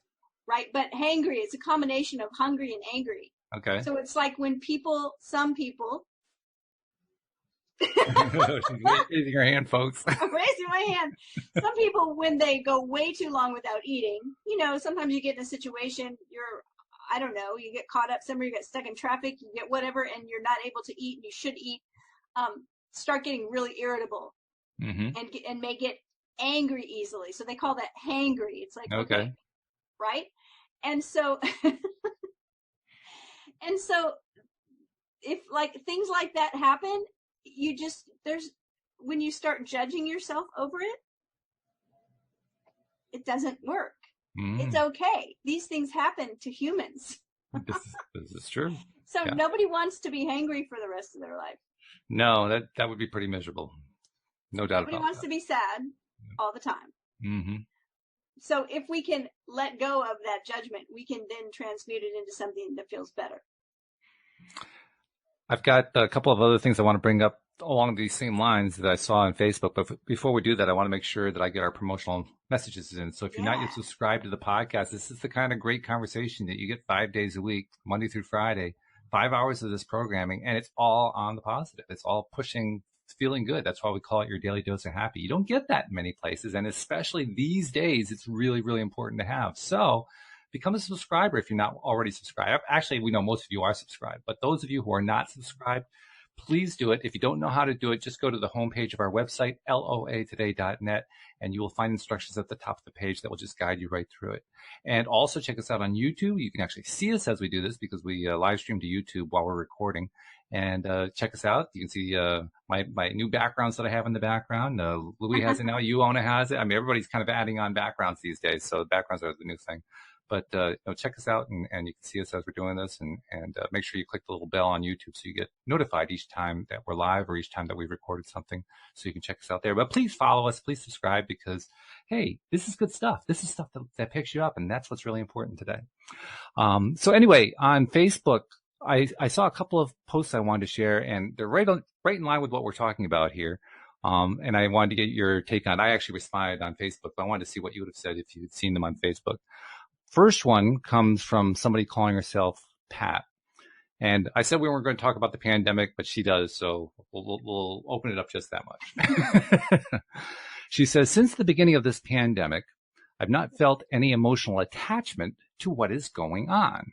Speaker 2: Right, but hangry, it's a combination of hungry and angry.
Speaker 1: Okay.
Speaker 2: So it's like when some people.
Speaker 1: Raising your hand, folks.
Speaker 2: I'm raising my hand. Some people, when they go way too long without eating, sometimes you get in a situation, I don't know, you get caught up somewhere, you get stuck in traffic, you get whatever, and you're not able to eat, and you should eat, start getting really irritable and may get angry easily. So they call that hangry. It's like, okay, right? And so, if like things like that happen, when you start judging yourself over it, it doesn't work. It's okay. These things happen to humans.
Speaker 1: This is true.
Speaker 2: So nobody wants to be hangry for the rest of their life.
Speaker 1: No, that would be pretty miserable. No doubt about it.
Speaker 2: Nobody wants to be sad all the time. So if we can let go of that judgment, we can then transmute it into something that feels better.
Speaker 1: I've got a couple of other things I want to bring up along these same lines that I saw on Facebook. But before we do that, I want to make sure that I get our promotional messages in. So if you're not
Speaker 2: Yeah.
Speaker 1: yet subscribed to the podcast, this is the kind of great conversation that you get 5 days a week, Monday through Friday, 5 hours of this programming, and it's all on the positive. It's all pushing, feeling good. That's why we call it your daily dose of happy. You don't get that in many places. And especially these days, it's really, really important to have. So become a subscriber if you're not already subscribed. Actually, we know most of you are subscribed, but those of you who are not subscribed, please do it. If you don't know how to do it, just go to the homepage of our website, loatoday.net, and you will find instructions at the top of the page that will just guide you right through it. And also check us out on YouTube. You can actually see us as we do this because we live stream to YouTube while we're recording. And check us out. You can see my new backgrounds that I have in the background. Louis has it now. Uona has it. I mean, everybody's kind of adding on backgrounds these days, so backgrounds are the new thing. But check us out, and you can see us as we're doing this, and make sure you click the little bell on YouTube so you get notified each time that we're live or each time that we've recorded something, so you can check us out there. But please follow us, please subscribe, because, hey, this is good stuff. This is stuff that picks you up, and that's what's really important today. So anyway, on Facebook, I saw a couple of posts I wanted to share, and they're right in line with what we're talking about here. And I wanted to get your take on it. I actually responded on Facebook, but I wanted to see what you would have said if you'd seen them on Facebook. First one comes from somebody calling herself Pat. And I said we weren't going to talk about the pandemic, but she does, so we'll open it up just that much. She says, since the beginning of this pandemic, I've not felt any emotional attachment to what is going on.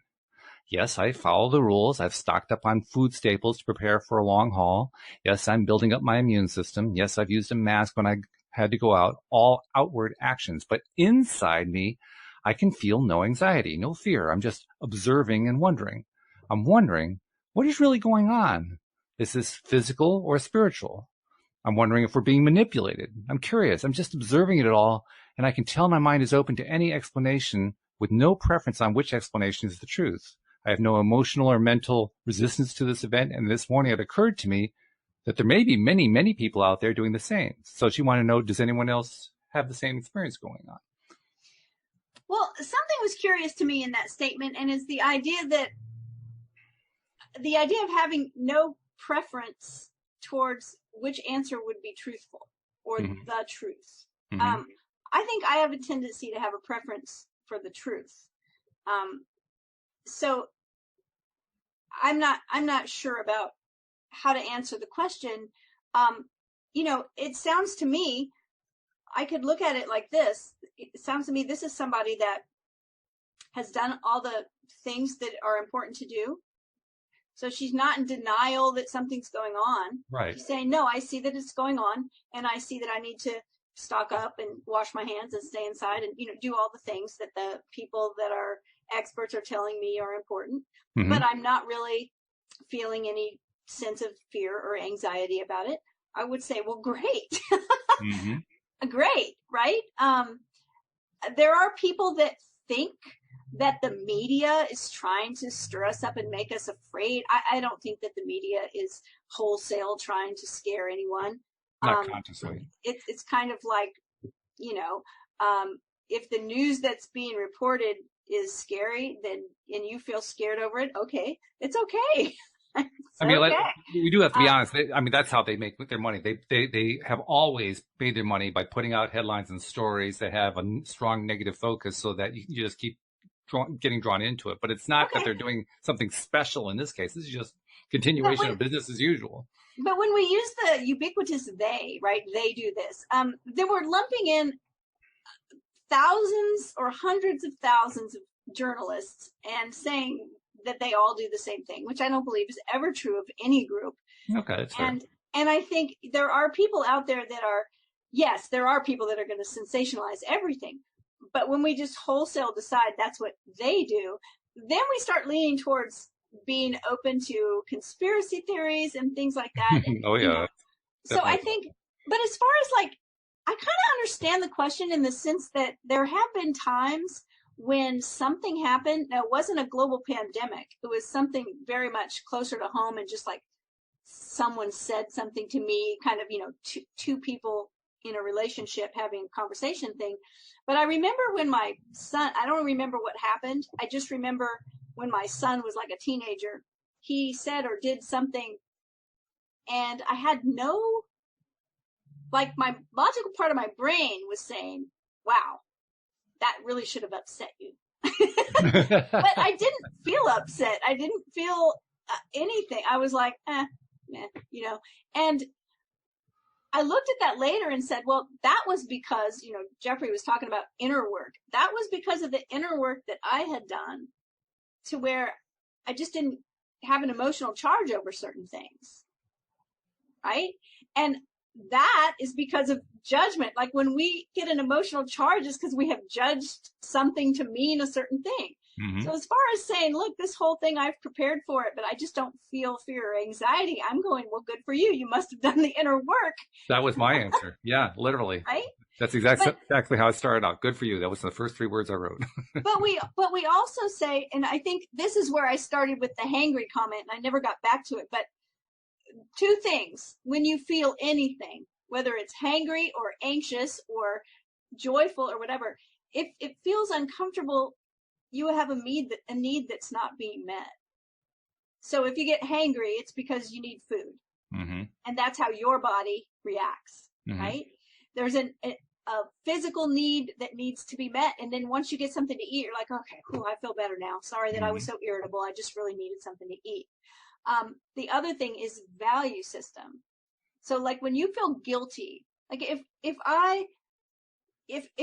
Speaker 1: Yes, I follow the rules. I've stocked up on food staples to prepare for a long haul. Yes, I'm building up my immune system. Yes, I've used a mask when I had to go out. All outward actions. But inside me, I can feel no anxiety, no fear. I'm just observing and wondering. I'm wondering, what is really going on? Is this physical or spiritual? I'm wondering if we're being manipulated. I'm curious. I'm just observing it all, and I can tell my mind is open to any explanation with no preference on which explanation is the truth. I have no emotional or mental resistance to this event, and this morning it occurred to me that there may be many, many people out there doing the same. So she wanted to know, does anyone else have the same experience going on?
Speaker 2: Well, something was curious to me in that statement, and is the idea of having no preference towards which answer would be truthful or
Speaker 1: Mm-hmm.
Speaker 2: the truth.
Speaker 1: Mm-hmm.
Speaker 2: I think I have a tendency to have a preference for the truth. So I'm not sure about how to answer the question. It sounds to me, I could look at it like this. It sounds to me this is somebody that has done all the things that are important to do. So she's not in denial that something's going on.
Speaker 1: Right.
Speaker 2: She's saying, no, I see that it's going on, and I see that I need to stock up and wash my hands and stay inside and, do all the things that the people that are experts are telling me are important. Mm-hmm. But I'm not really feeling any sense of fear or anxiety about it. I would say, well, great. Mm-hmm. Great, right? There are people that think that the media is trying to stir us up and make us afraid. I don't think that the media is wholesale trying to scare anyone.
Speaker 1: Not consciously.
Speaker 2: It's kind of like, if the news that's being reported is scary, then and you feel scared over it, okay, it's okay.
Speaker 1: We do have to be honest. That's how they make their money. They have always made their money by putting out headlines and stories that have a strong negative focus, so that you just keep getting drawn into it. But it's not that they're doing something special in this case. This is just continuation of business as usual.
Speaker 2: But when we use the ubiquitous they, right? They do this. They were lumping in thousands or hundreds of thousands of journalists and saying that they all do the same thing, which I don't believe is ever true of any group.
Speaker 1: Okay, that's fair.
Speaker 2: And I think there are people out there that are, yes, there are people that are going to sensationalize everything. But when we just wholesale decide that's what they do, then we start leaning towards being open to conspiracy theories and things like that. And,
Speaker 1: oh, yeah.
Speaker 2: So I think, but as far as I kind of understand the question in the sense that there have been times when something happened. Now, it wasn't a global pandemic. It was something very much closer to home, and just like someone said something to me, kind of, two people in a relationship having a conversation thing. But I remember when my son, I don't remember what happened. I just remember when my son was like a teenager, he said or did something, And I had no, like, my logical part of my brain was saying, wow, that really should have upset you. But I didn't feel upset. I didn't feel anything. I was like, meh, you know. And I looked at that later and said, well, that was because, you know, Jeffrey was talking about inner work. That was because of the inner work that I had done to where I just didn't have an emotional charge over certain things. Right? And that is because of judgment. Like when we get an emotional charge, it's because we have judged something to mean a certain thing. Mm-hmm. So as far as saying, look, this whole thing, I've prepared for it, but I just don't feel fear or anxiety, I'm going, well, good for you. You must have done the inner work.
Speaker 1: That was my answer. Yeah, literally.
Speaker 2: Right?
Speaker 1: That's exactly how it started out. Good for you. That was the first 3 words I wrote.
Speaker 2: but we also say, and I think this is where I started with the hangry comment, and I never got back to it, but 2 things. When you feel anything, whether it's hangry or anxious or joyful or whatever, if it feels uncomfortable, you have a need that's not being met. So if you get hangry, it's because you need food. Mm-hmm. And that's how your body reacts, mm-hmm. right? There's a physical need that needs to be met. And then once you get something to eat, you're like, okay, cool, I feel better now. Sorry that mm-hmm. I was so irritable. I just really needed something to eat. The other thing is value system. So like when you feel guilty, like if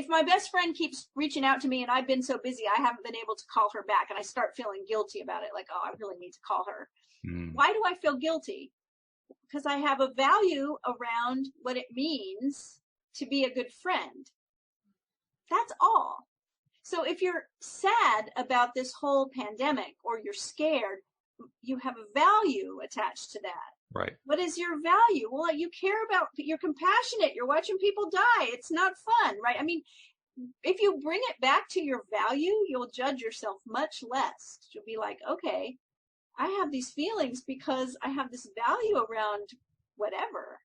Speaker 2: my best friend keeps reaching out to me and I've been so busy, I haven't been able to call her back, and I start feeling guilty about it. Like, oh, I really need to call her. Why do I feel guilty? Because I have a value around what it means to be a good friend. That's all. So if you're sad about this whole pandemic or you're scared, you have a value attached to that.
Speaker 1: Right.
Speaker 2: What is your value? Well, you care about, you're compassionate. You're watching people die. It's not fun, right? I mean, if you bring it back to your value, you'll judge yourself much less. You'll be like, okay, I have these feelings because I have this value around whatever.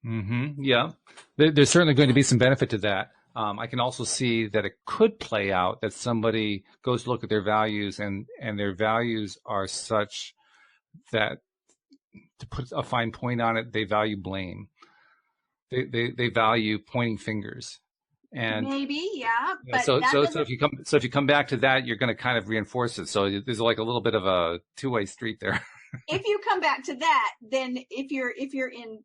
Speaker 1: Mm-hmm. Yeah. There's certainly going to be some benefit to that. I can also see that it could play out that somebody goes to look at their values and their values are such that, to put a fine point on it, they value blame. They value pointing fingers. And
Speaker 2: maybe, yeah. But
Speaker 1: so if you come back to that, you're going to kind of reinforce it. So there's like a little bit of a 2-way street there.
Speaker 2: If you come back to that, then if you're in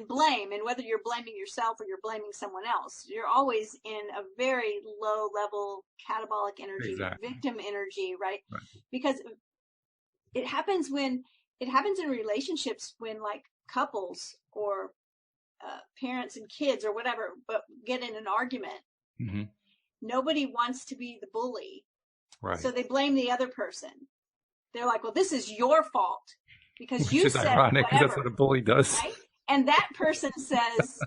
Speaker 2: blame, and whether you're blaming yourself or you're blaming someone else, you're always in a very low level catabolic energy, exactly. Victim energy, right? Because it happens in relationships when like couples or parents and kids or whatever, but get in an argument. Mm-hmm. Nobody wants to be the bully. Right. So they blame the other person. They're like, well, this is your fault because you said ironic, whatever.
Speaker 1: That's what a bully does.
Speaker 2: Right? And that person says,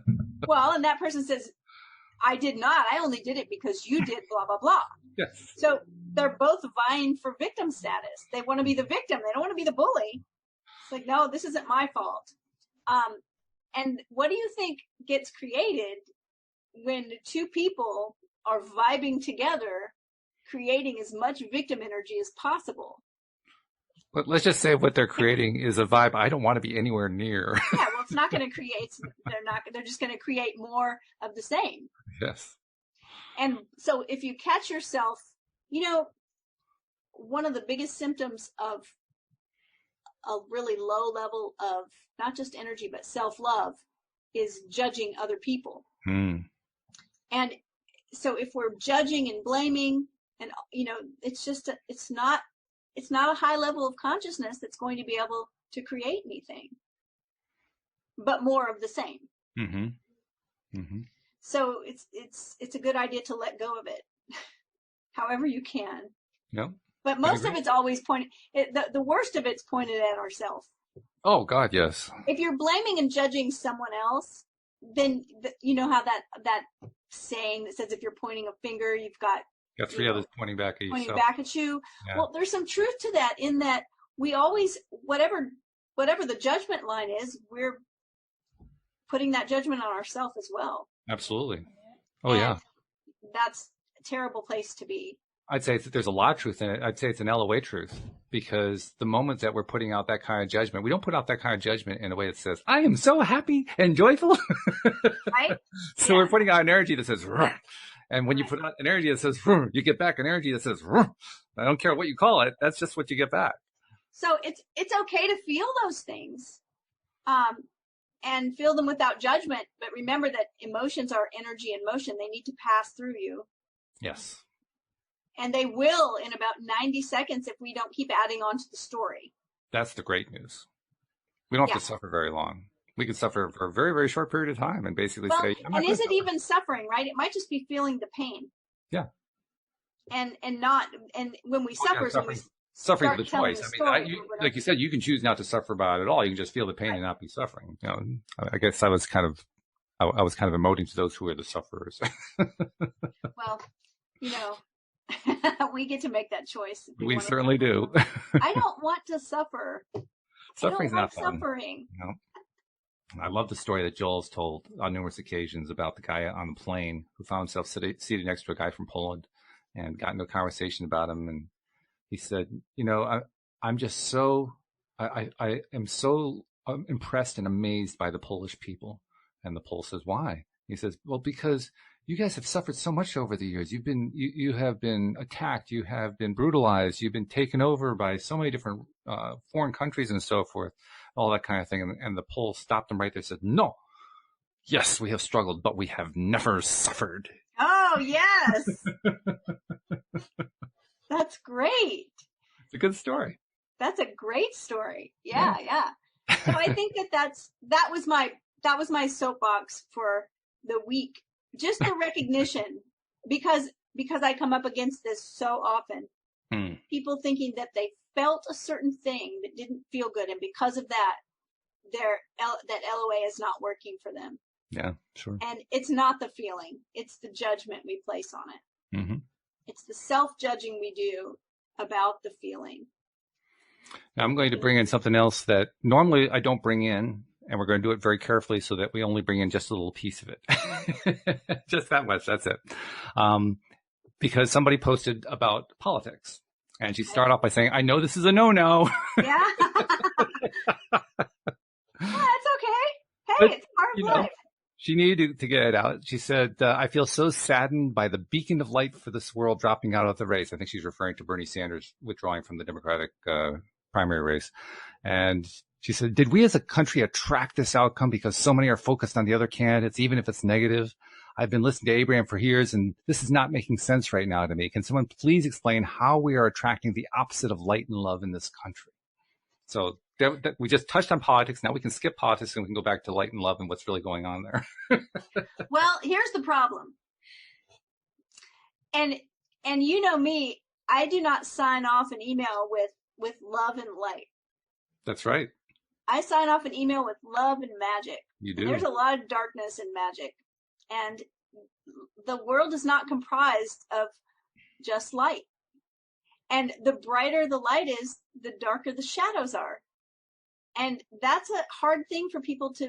Speaker 2: I did not. I only did it because you did blah, blah, blah.
Speaker 1: Yes.
Speaker 2: So they're both vying for victim status. They want to be the victim. They don't want to be the bully. It's like, no, this isn't my fault. And what do you think gets created when 2 people are vibing together, creating as much victim energy as possible?
Speaker 1: But let's just say what they're creating is a vibe I don't want to be anywhere near.
Speaker 2: Yeah, well, it's not going to create. They're just going to create more of the same.
Speaker 1: Yes.
Speaker 2: And so if you catch yourself, one of the biggest symptoms of a really low level of not just energy, but self-love is judging other people. And so if we're judging and blaming, and, it's not a high level of consciousness that's going to be able to create anything, but more of the same. Mm-hmm. Mm-hmm. So it's a good idea to let go of it, however you can.
Speaker 1: Yep.
Speaker 2: But most of it's always pointed. The worst of it's pointed at ourselves.
Speaker 1: Oh God, yes.
Speaker 2: If you're blaming and judging someone else, then you know how that saying that says if you're pointing a finger, you've got
Speaker 1: 3 others pointing back at you.
Speaker 2: Pointing back at you. Yeah. Well, there's some truth to that in that we always, whatever the judgment line is, we're putting that judgment on ourselves as well.
Speaker 1: Absolutely. Oh, and yeah.
Speaker 2: That's a terrible place to be.
Speaker 1: I'd say there's a lot of truth in it. I'd say it's an LOA truth, because the moment that we're putting out that kind of judgment, we don't put out that kind of judgment in a way that says, I am so happy and joyful.
Speaker 2: Right?
Speaker 1: So we're putting out an energy that says, "Ruh." And when you put out an energy that says, "Ruh," you get back an energy that says, "Ruh." I don't care what you call it. That's just what you get back.
Speaker 2: So it's okay to feel those things, and feel them without judgment. But remember that emotions are energy in motion. They need to pass through you.
Speaker 1: Yes.
Speaker 2: And they will in about 90 seconds if we don't keep adding on to the story.
Speaker 1: That's the great news. We don't have to suffer very long. We can suffer for a very, very short period of time and basically say,
Speaker 2: and is it even suffering, right? It might just be feeling the pain.
Speaker 1: Yeah.
Speaker 2: And when we suffer,
Speaker 1: suffering with a choice. I mean, like you said, you can choose not to suffer about it at all. You can just feel the pain and not be suffering. You know, I guess I was kind of emoting to those who are the sufferers.
Speaker 2: Well, you know, we get to make that choice.
Speaker 1: We certainly do.
Speaker 2: I don't want to suffer.
Speaker 1: Suffering's not fun.
Speaker 2: Suffering.
Speaker 1: No. I love the story that Joel's told on numerous occasions about the guy on the plane who found himself seated next to a guy from Poland and got into a conversation about him. And he said, you know, I'm just so, I am so impressed and amazed by the Polish people. And the Pole says, why? He says, well, because you guys have suffered so much over the years. You have been attacked. You have been brutalized. You've been taken over by so many different foreign countries and so forth, all that kind of thing. And the Pole stopped him right there and said, no, yes, we have struggled, but we have never suffered.
Speaker 2: Oh, yes. That's great.
Speaker 1: It's a good story.
Speaker 2: That's a great story. Yeah. So I think that was my soapbox for the week. Just the recognition, because I come up against this so often. People thinking that they felt a certain thing that didn't feel good, and because of that, that LOA is not working for them.
Speaker 1: Yeah, sure.
Speaker 2: And it's not the feeling; it's the judgment we place on it.
Speaker 1: Mm-hmm.
Speaker 2: It's the self-judging we do about the feeling.
Speaker 1: Now I'm going to bring in something else that normally I don't bring in. And we're going to do it very carefully so that we only bring in just a little piece of it. Just that much. That's it. Because somebody posted about politics. And she started off by saying, I know this is a no-no.
Speaker 2: Yeah. Well, that's okay. Hey, it's part of life.
Speaker 1: She needed to get it out. She said, I feel so saddened by the beacon of light for this world dropping out of the race. I think she's referring to Bernie Sanders withdrawing from the Democratic primary race. And she said, did we as a country attract this outcome because so many are focused on the other candidates, even if it's negative? I've been listening to Abraham for years, and this is not making sense right now to me. Can someone please explain how we are attracting the opposite of light and love in this country? So we just touched on politics. Now we can skip politics and we can go back to light and love and what's really going on there.
Speaker 2: Well, here's the problem. And you know me, I do not sign off an email with love and light.
Speaker 1: That's right.
Speaker 2: I sign off an email with love and magic.
Speaker 1: You do.
Speaker 2: And there's a lot of darkness in magic. And the world is not comprised of just light. And the brighter the light is, the darker the shadows are. And that's a hard thing for people to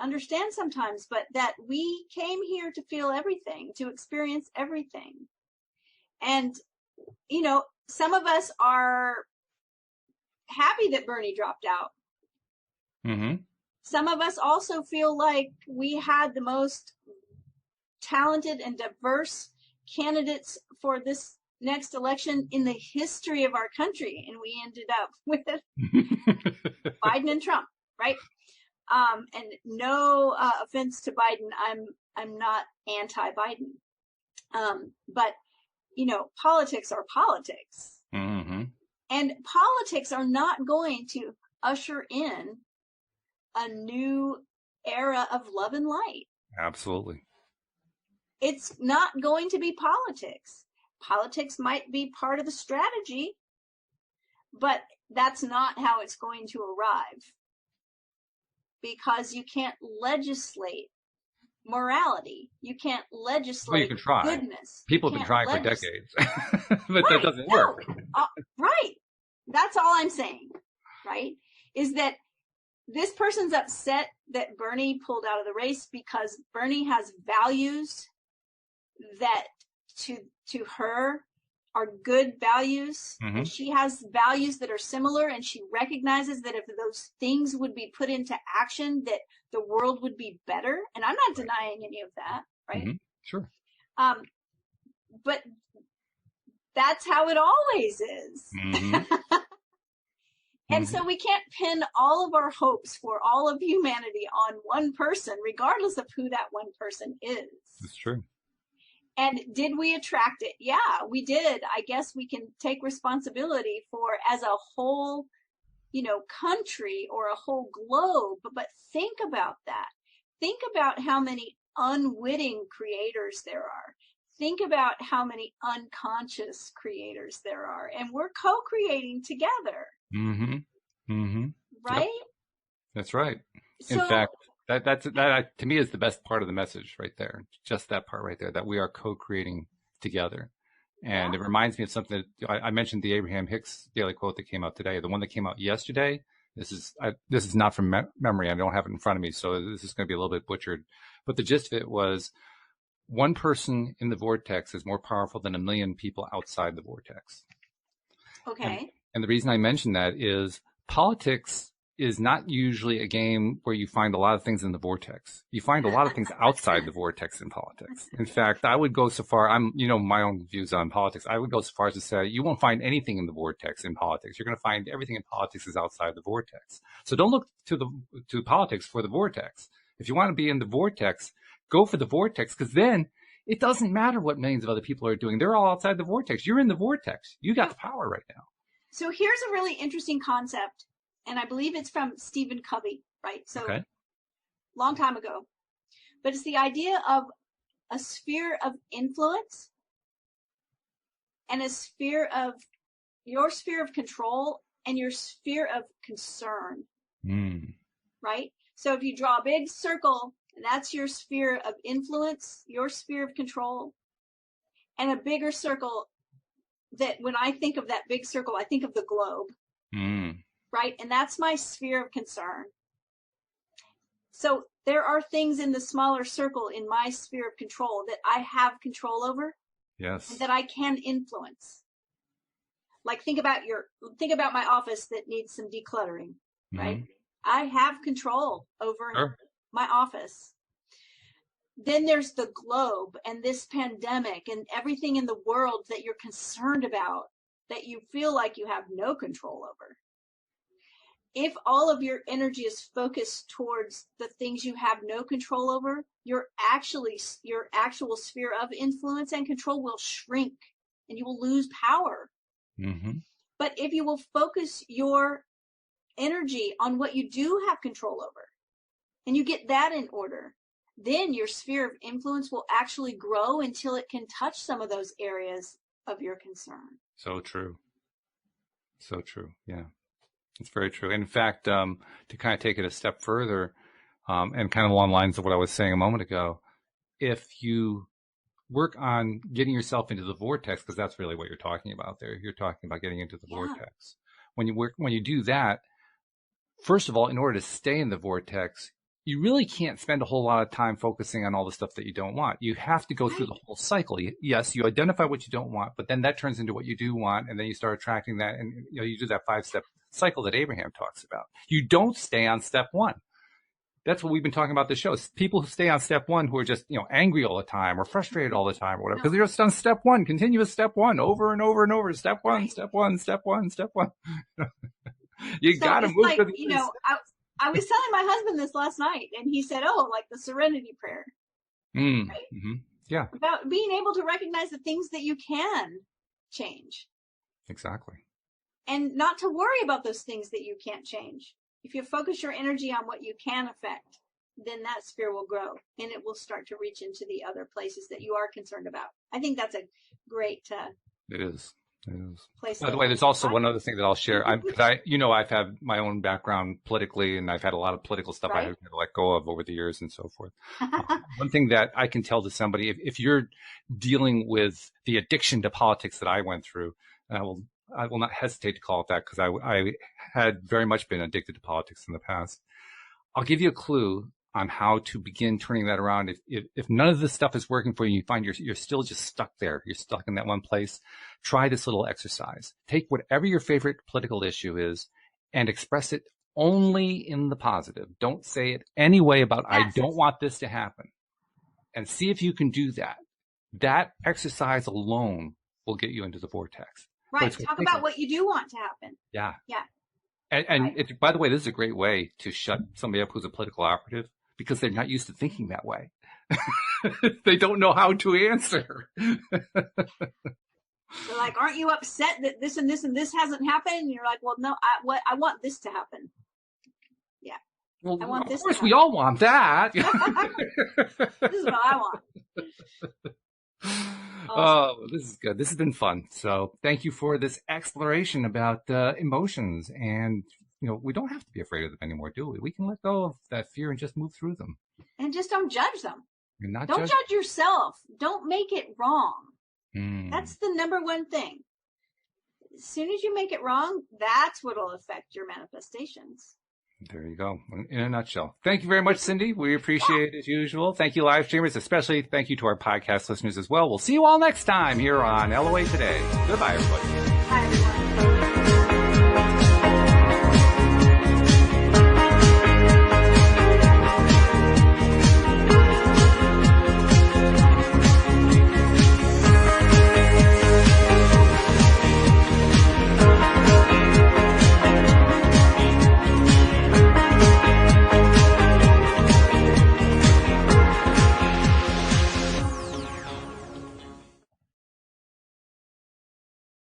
Speaker 2: understand sometimes, but that we came here to feel everything, to experience everything. And, you know, some of us are happy that Bernie dropped out.
Speaker 1: Mm-hmm.
Speaker 2: Some of us also feel like we had the most talented and diverse candidates for this next election in the history of our country, and we ended up with Biden and Trump, right? And no offense to Biden, I'm not anti-Biden, but you know, politics are politics, and politics are not going to usher in a new era of love and light.
Speaker 1: Absolutely.
Speaker 2: It's not going to be politics. Politics might be part of the strategy, but that's not how it's going to arrive. Because you can't legislate morality. You can't legislate
Speaker 1: well, you can try.
Speaker 2: Goodness.
Speaker 1: People have been trying for decades, but that doesn't work.
Speaker 2: Right. That's all I'm saying, right? Is that this person's upset that Bernie pulled out of the race because Bernie has values that to her are good values,
Speaker 1: Mm-hmm.
Speaker 2: and she has values that are similar, and she recognizes that if those things would be put into action, that the world would be better. And I'm not denying any of that, right?
Speaker 1: Mm-hmm. Sure.
Speaker 2: But that's how it always is.
Speaker 1: Mm-hmm.
Speaker 2: And so we can't pin all of our hopes for all of humanity on one person, regardless of who that one person is.
Speaker 1: That's true.
Speaker 2: And did we attract it? Yeah, we did. I guess we can take responsibility for, as a whole, country or a whole globe. But think about that. Think about how many unwitting creators there are. Think about how many unconscious creators there are. And we're co-creating together.
Speaker 1: Mm-hmm. Mm-hmm.
Speaker 2: Right?
Speaker 1: Yep. That's right.
Speaker 2: So,
Speaker 1: in fact, that to me is the best part of the message right there. Just that part right there, that we are co-creating together. And it reminds me of something that I mentioned, the Abraham Hicks daily quote that came out today. The one that came out yesterday. This is not from memory. I don't have it in front of me, so this is going to be a little bit butchered. But the gist of it was, one person in the vortex is more powerful than 1 million people outside the vortex.
Speaker 2: okay.
Speaker 1: And the reason I mention that is politics is not usually a game where you find a lot of things in the vortex. You find a lot of things outside the vortex in politics. In fact, I would go so far, my own views on politics, I would go so far as to say you won't find anything in the vortex in politics. You're going to find everything in politics is outside the vortex. So don't look to politics for the vortex. If you want to be in the vortex, go for the vortex, because then it doesn't matter what millions of other people are doing. They're all outside the vortex. You're in the vortex. You got the power right now.
Speaker 2: So here's a really interesting concept, and I believe it's from Stephen Covey, right? So
Speaker 1: Okay.
Speaker 2: Long time ago. But it's the idea of a sphere of influence and your sphere of control and your sphere of concern, right? So if you draw a big circle, that's your sphere of influence, your sphere of control, and a bigger circle, that when I think of that big circle, I think of the globe, right? And that's my sphere of concern. So there are things in the smaller circle in my sphere of control that I have control over.
Speaker 1: Yes.
Speaker 2: And that I can influence. Like think about my office that needs some decluttering, right? I have control over my office. Then there's the globe and this pandemic and everything in the world that you're concerned about, that you feel like you have no control over. If all of your energy is focused towards the things you have no control over, your actual sphere of influence and control will shrink and you will lose power. But if you will focus your energy on what you do have control over and you get that in order, then your sphere of influence will actually grow until it can touch some of those areas of your concern.
Speaker 1: So true. So true. Yeah, it's very true. In fact, to kind of take it a step further, and kind of along the lines of what I was saying a moment ago, if you work on getting yourself into the vortex, because that's really what you're talking about there. You're talking about getting into the vortex. When you do that, first of all, in order to stay in the vortex, you really can't spend a whole lot of time focusing on all the stuff that you don't want. You have to go through the whole cycle. Yes, you identify what you don't want, but then that turns into what you do want, and then you start attracting that, and you do that 5-step cycle that Abraham talks about. You don't stay on step one. That's what we've been talking about this show. People who stay on step one, who are just, angry all the time or frustrated all the time or whatever, because they're just on step one, continuous step one, over and over and over. Step one, step one, step one, step one. You got to move to the
Speaker 2: I was telling my husband this last night, and he said, like the serenity prayer. Right?
Speaker 1: Yeah.
Speaker 2: About being able to recognize the things that you can change.
Speaker 1: Exactly.
Speaker 2: And not to worry about those things that you can't change. If you focus your energy on what you can affect, then that sphere will grow and it will start to reach into the other places that you are concerned about. I think that's a great
Speaker 1: It is.
Speaker 2: place.
Speaker 1: By the way, there's also one other thing that I'll share. I've had my own background politically, and I've had a lot of political stuff I had to let go of over the years and so forth. One thing that I can tell to somebody, if you're dealing with the addiction to politics that I went through, and I will not hesitate to call it that, because I had very much been addicted to politics in the past. I'll give you a clue. on how to begin turning that around. If none of this stuff is working for you, you find you're still just stuck there. You're stuck in that one place. Try this little exercise. Take whatever your favorite political issue is and express it only in the positive. Don't say it any way about, I don't want this to happen. And see if you can do that. That exercise alone will get you into the vortex.
Speaker 2: Right. Talk about what you do want to happen.
Speaker 1: Yeah.
Speaker 2: Yeah.
Speaker 1: And right. By the way, this is a great way to shut somebody up who's a political operative, because they're not used to thinking that way. They don't know how to answer.
Speaker 2: They're like, aren't you upset that this and this and this hasn't happened? And you're like, well, no, I want this to happen. Yeah.
Speaker 1: Well,
Speaker 2: I want
Speaker 1: of
Speaker 2: this
Speaker 1: course we all want that.
Speaker 2: This is what I want.
Speaker 1: Awesome. Oh, this is good. This has been fun. So thank you for this exploration about emotions. And, we don't have to be afraid of them anymore, do we? We can let go of that fear and just move through them.
Speaker 2: And just don't judge them.
Speaker 1: Don't
Speaker 2: judge yourself. Don't make it wrong. That's the number one thing. As soon as you make it wrong, that's what will affect your manifestations.
Speaker 1: There you go. In a nutshell. Thank you very much, Cindy. We appreciate it as usual. Thank you, live streamers. Especially thank you to our podcast listeners as well. We'll see you all next time here on LOA Today. Goodbye, everybody.
Speaker 2: Bye, everyone.